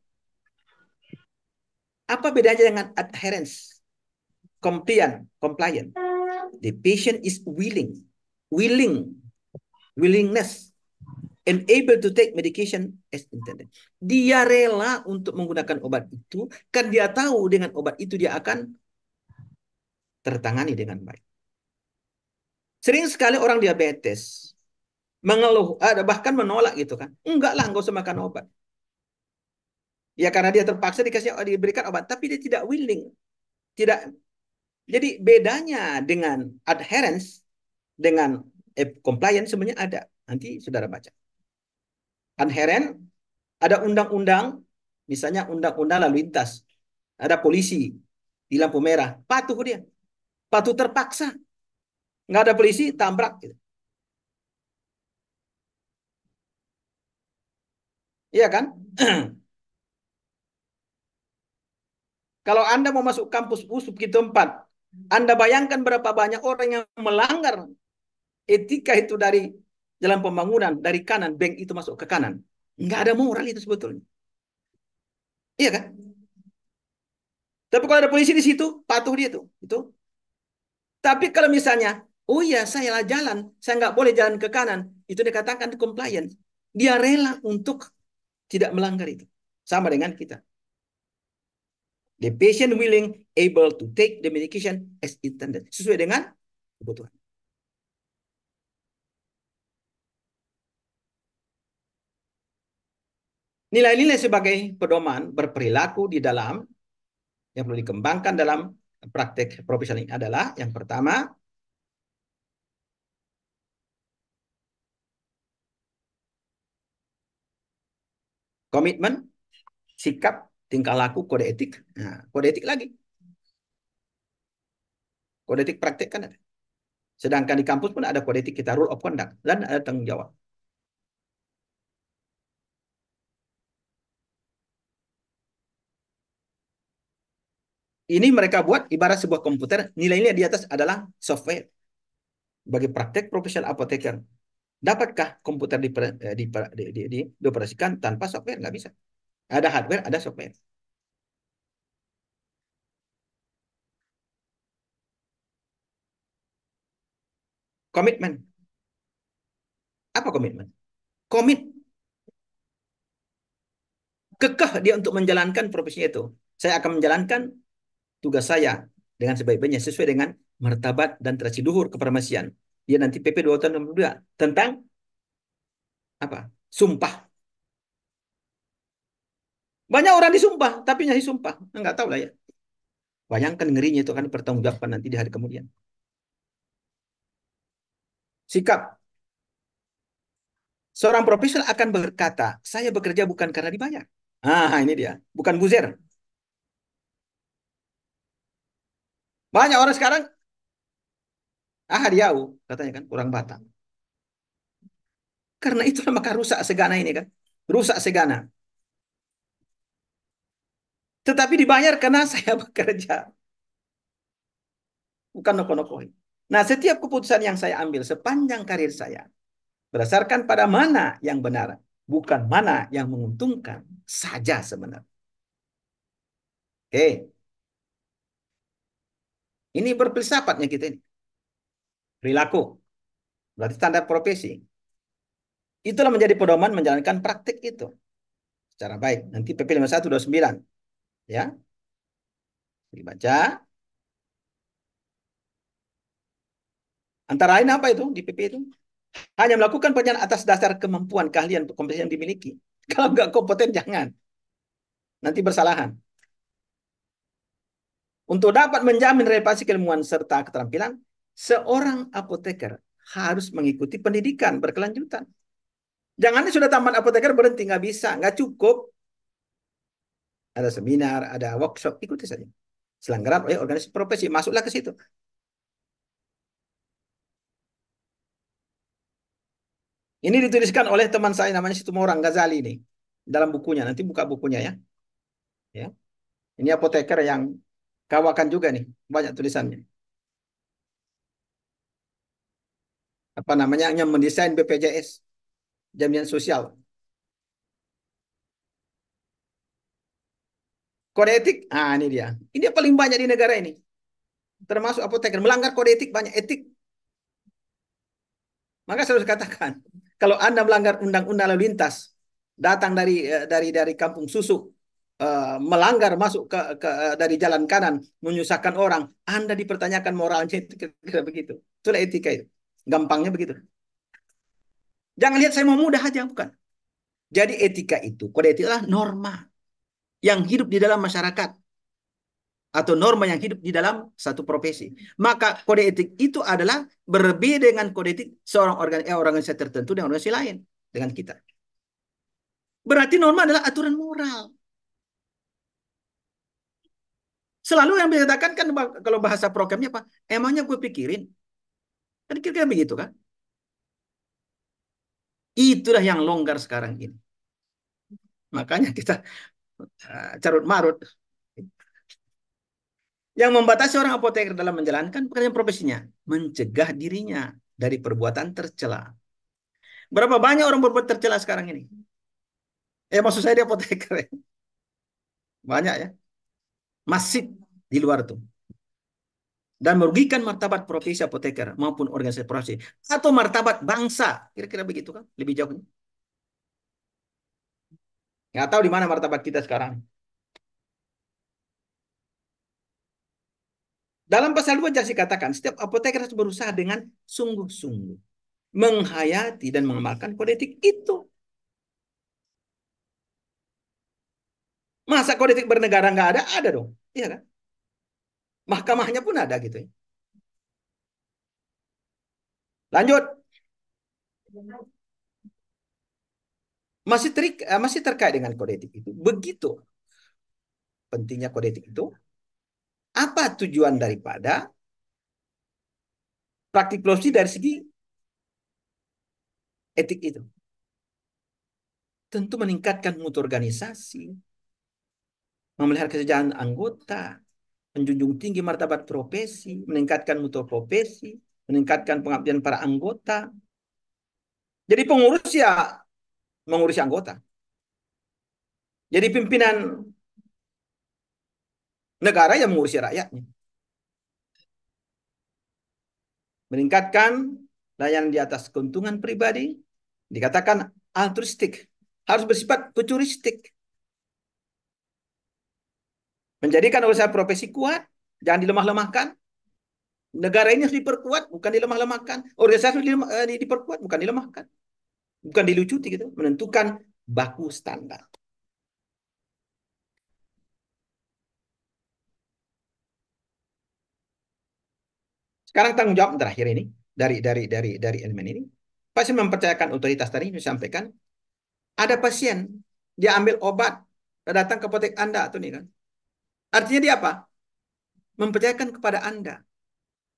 Apa bedanya dengan adherence? Compliant, compliant. The patient is willingness, and able to take medication as intended. Dia rela untuk menggunakan obat itu, kan dia tahu dengan obat itu dia akan tertangani dengan baik. Sering sekali orang diabetes mengeluh, bahkan menolak gitu kan. Enggak lah, enggak usah makan obat. Ya karena dia terpaksa diberikan obat, tapi dia tidak willing. Tidak. Jadi bedanya dengan adherence dengan compliance sebenarnya ada. Nanti saudara baca. Adherent ada undang-undang, misalnya undang-undang lalu lintas. Ada polisi di lampu merah, patuh dia. Patuh terpaksa. Nggak ada polisi, tabrak. Gitu. Iya kan? Kalau Anda mau masuk kampus USUP gitu 4, Anda bayangkan berapa banyak orang yang melanggar etika itu dari jalan pembangunan, dari kanan, bank itu masuk ke kanan. Nggak ada moral itu sebetulnya. Iya kan? Tapi kalau ada polisi di situ, patuh dia tuh. Itu. Tapi kalau misalnya, oh iya saya jalan, saya nggak boleh jalan ke kanan, itu dikatakan compliance. Dia rela untuk tidak melanggar itu. Sama dengan kita. The patient willing, able to take the medication as intended. Sesuai dengan kebutuhan. Nilai-nilai sebagai pedoman berperilaku di dalam yang perlu dikembangkan dalam praktek profesional ini adalah yang pertama, komitmen, sikap, tingkah laku, kode etik. Nah, kode etik lagi. Kode etik praktek kan ada. Sedangkan di kampus pun ada kode etik kita, rule of conduct, dan ada tanggung jawab. Ini mereka buat ibarat sebuah komputer, nilai-nilai di atas adalah software. Bagi praktek profesional apoteker, dapatkah komputer dioperasikan tanpa software? Nggak bisa. Ada hardware, ada software. Komitmen. Apa komitmen? Komit, kekeh dia untuk menjalankan profesinya itu. Saya akan menjalankan tugas saya dengan sebaik-baiknya sesuai dengan martabat dan tradisi luhur kefarmasian. Dia nanti PP 2 tahun 62 tentang apa? Sumpah. Banyak orang disumpah, tapi nyanyi sumpah. Enggak tahu lah ya. Bayangkan ngerinya itu akan dipertanggungjawabkan nanti di hari kemudian. Sikap. Seorang profesional akan berkata, saya bekerja bukan karena dibayar. Ah, ini dia. Bukan buzer. Banyak orang sekarang, ah diau, katanya kan, orang Batak. Karena itu maka rusak segana ini kan. Rusak segana. Tetapi dibayar karena saya bekerja. Bukan noko-nokohin. Nah, setiap keputusan yang saya ambil sepanjang karir saya, berdasarkan pada mana yang benar, bukan mana yang menguntungkan saja sebenarnya. Oke, ini berfilsafatnya kita ini. Perilaku, berarti standar profesi. Itulah menjadi pedoman menjalankan praktik itu secara baik. Nanti PP 5129 ya, dibaca. Antara lain apa itu di PP itu? Hanya melakukan penelitian atas dasar kemampuan, keahlian, kompetensi yang dimiliki. Kalau nggak kompeten jangan, nanti bersalahan. Untuk dapat menjamin relevansi keilmuan serta keterampilan, seorang apoteker harus mengikuti pendidikan berkelanjutan. Jangan sudah tamat apoteker berhenti, nggak bisa, nggak cukup. Ada seminar, ada workshop, ikuti saja. Selanggaran oleh organisasi profesi, masuklah ke situ. Ini dituliskan oleh teman saya namanya Situmorang Ghazali ini dalam bukunya. Nanti buka bukunya ya. Ya, ini apoteker yang kawakan juga nih, banyak tulisannya. Apa namanya? Yang mendesain BPJS, jaminan sosial. Kode etik, ah ini dia. Ini yang paling banyak di negara ini. Termasuk apoteker melanggar kode etik banyak etik. Maka saya harus katakan, kalau Anda melanggar undang-undang lalu lintas, datang dari kampung susu, melanggar masuk dari jalan kanan, menyusahkan orang, Anda dipertanyakan moralnya itu kira-kira begitu. Itulah etika itu. Gampangnya begitu. Jangan lihat saya mau mudah aja, bukan. Jadi etika itu, kode etik adalah norma yang hidup di dalam masyarakat atau norma yang hidup di dalam satu profesi. Maka kode etik itu adalah berbeda dengan kode etik seorang organisasi tertentu dengan organisasi lain dengan kita. Berarti norma adalah aturan moral. Selalu yang dikatakan kan kalau bahasa programnya apa? Emangnya gue pikirin. Kan kira-kira begitu kan? Itulah yang longgar sekarang ini. Makanya kita carut marut. Yang membatasi orang apoteker dalam menjalankan pekerjaan profesinya. Mencegah dirinya dari perbuatan tercela. Berapa banyak orang berbuat tercela sekarang ini? Maksud saya di apoteker. Banyak ya. Masif di luar tuh. Dan merugikan martabat profesi apoteker maupun organisasi profesi. Atau martabat bangsa. Kira-kira begitu kan? Lebih jauh. Nggak tahu di mana martabat kita sekarang. Dalam pasal 2 jelas dikatakan, setiap apoteker harus berusaha dengan sungguh-sungguh. Menghayati dan mengamalkan kode etik itu. Masa kode etik bernegara nggak ada? Ada dong. Iya kan? Mahkamahnya pun ada gitu ya. Lanjut. Masih terkait dengan kode etik itu. Begitu pentingnya kode etik itu. Apa tujuan daripada praktik korupsi dari segi etik itu? Tentu meningkatkan mutu organisasi, memelihara kesejahteraan anggota, menjunjung tinggi martabat profesi, meningkatkan mutu profesi, meningkatkan pengabdian para anggota. Jadi pengurus ya mengurusi anggota. Jadi pimpinan negara yang mengurusi rakyatnya. Meningkatkan layanan di atas keuntungan pribadi, dikatakan altruistik. Harus bersifat futuristik. Menjadikan usaha profesi kuat, jangan dilemah-lemahkan. Negara ini harus diperkuat, bukan dilemah-lemahkan. Organisasi harus diperkuat, bukan dilemahkan. Bukan dilucuti gitu. Menentukan baku standar. Sekarang tanggung jawab terakhir ini dari elemen ini. Pasien mempercayakan otoritas tadi disampaikan ada pasien dia ambil obat datang ke apotek Anda tuh nih kan. Artinya dia apa? Mempercayakan kepada Anda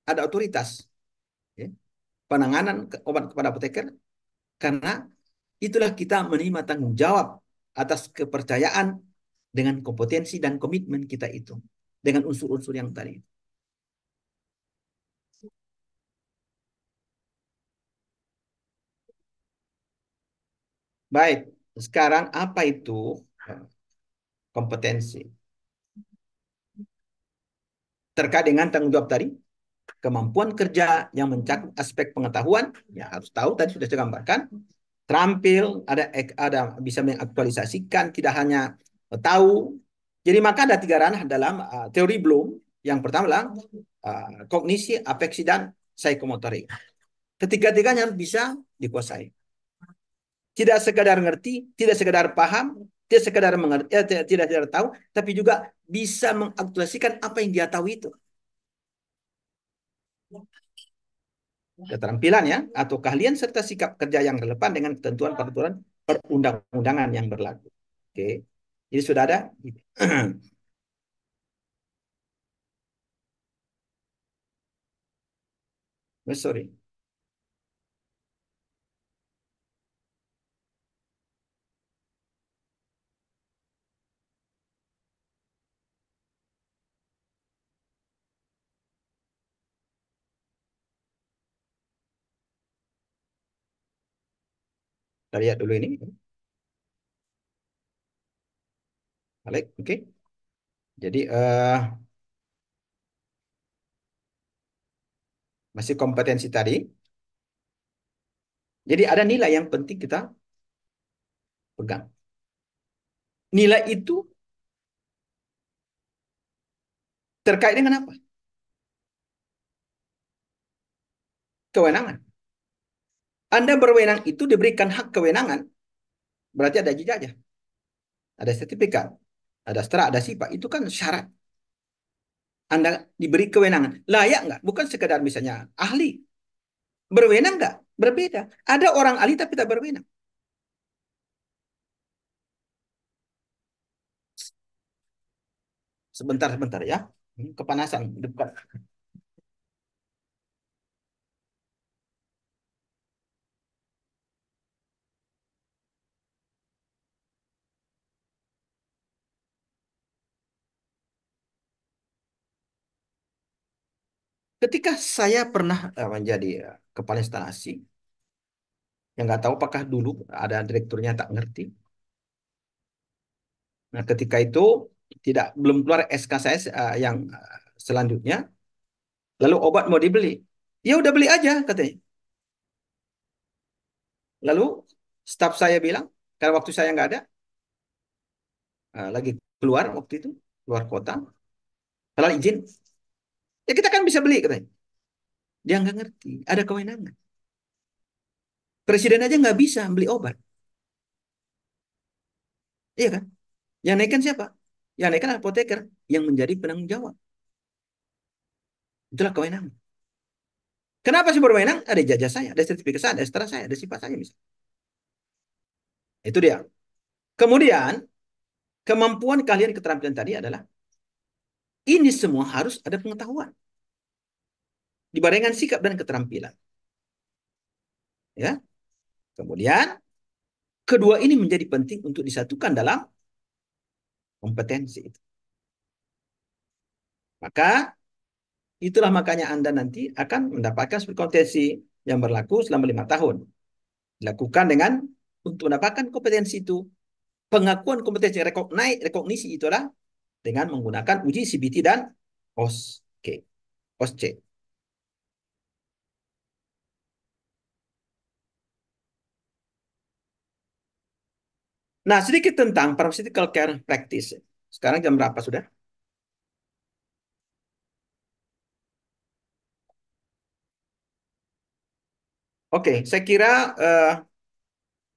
ada otoritas ya, penanganan obat kepada apoteker karena itulah kita menerima tanggung jawab atas kepercayaan dengan kompetensi dan komitmen kita itu dengan unsur-unsur yang tadi. Baik, sekarang apa itu kompetensi? Terkait dengan tanggung jawab tadi, kemampuan kerja yang mencakup aspek pengetahuan, ya harus tahu tadi sudah saya gambarkan, terampil, ada bisa mengaktualisasikan, tidak hanya tahu. Jadi maka ada tiga ranah dalam teori Bloom. Yang pertama adalah kognisi, afeksi, dan psikomotorik. Ketiga-tiganya harus bisa dikuasai. Tidak sekadar ngerti, tidak sekadar paham, tidak sekadar mengerti, tidak sekadar tahu, tapi juga bisa mengaktualisasikan apa yang dia tahu itu. Keterampilan ya, atau keahlian serta sikap kerja yang relevan dengan ketentuan peraturan perundang-undangan yang berlaku. Oke, jadi sudah ada. Sorry, kita lihat dulu ini. Balik, oke. Jadi masih kompetensi tadi. Jadi ada nilai yang penting kita pegang. Nilai itu terkait dengan apa? Kewenangan. Anda berwenang itu diberikan hak kewenangan, berarti ada jejak, ada sertifikat, ada seterah, ada sifat. Itu kan syarat. Anda diberi kewenangan. Layak nggak? Bukan sekedar misalnya ahli. Berwenang nggak? Berbeda. Ada orang ahli tapi tak berwenang. Sebentar-sebentar ya. Kepanasan. Dekat. Ketika saya pernah menjadi kepala instalasi, yang nggak tahu apakah dulu ada direkturnya tak ngerti. Nah, ketika itu tidak belum keluar SK saya yang selanjutnya, lalu obat mau dibeli. Ya udah beli aja katanya. Lalu staf saya bilang, karena waktu saya nggak ada, lagi keluar waktu itu, keluar kota, kalau izin, ya kita kan bisa beli katanya. Dia nggak ngerti, ada kewenangan. Presiden aja nggak bisa beli obat, iya kan? Yang naikkan siapa? Yang naikkan apoteker yang menjadi penanggung jawab. Itulah kewenangan. Kenapa sih berwenang? Ada ijazah saya, ada sertifikat saya, ada STRA saya, ada sifat saya misalnya. Itu dia. Kemudian kemampuan kalian keterampilan tadi adalah ini semua harus ada pengetahuan dibarengan sikap dan keterampilan. Ya. Kemudian kedua ini menjadi penting untuk disatukan dalam kompetensi itu. Maka itulah makanya Anda nanti akan mendapatkan kompetensi yang berlaku selama 5 tahun. Dilakukan dengan untuk mendapatkan kompetensi itu. Pengakuan kompetensi rekognisi itulah dengan menggunakan uji CBT dan OSCE. OSCE. Nah, sedikit tentang pharmaceutical care practice. Sekarang jam berapa sudah? Oke, saya kira eh,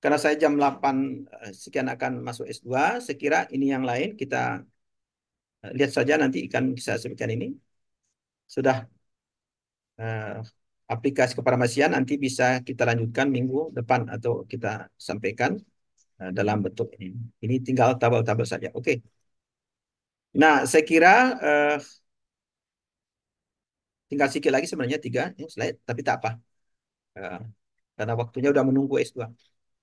karena saya jam 8 sekian akan masuk S2, saya kira ini yang lain kita lihat saja nanti ikan bisa sebutkan ini. Sudah eh, aplikasi kefarmasian nanti bisa kita lanjutkan minggu depan atau kita sampaikan dalam bentuk ini. Ini tinggal tabel-tabel saja. Oke. Nah, saya kira eh, tinggal sedikit lagi sebenarnya 3 slide, tapi tak apa. Eh, karena waktunya udah menunggu S2.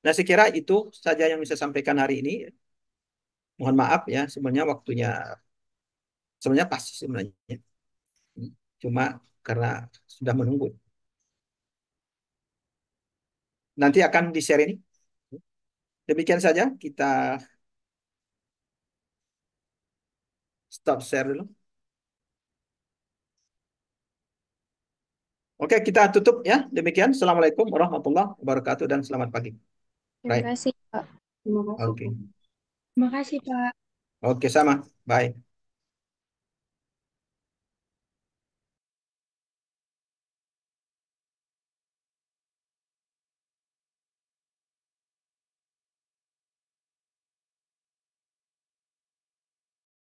Nah, saya kira itu saja yang bisa sampaikan hari ini. Mohon maaf ya, sebenarnya waktunya sebenarnya pas sebenarnya. Cuma karena sudah menunggu. Nanti akan di-share ini. Demikian saja, kita stop share dulu. Oke, kita tutup ya. Demikian. Assalamualaikum warahmatullahi wabarakatuh dan selamat pagi. Terima Right. kasih, Pak. Terima kasih. Oke. Terima kasih, Pak. Oke, sama. Bye.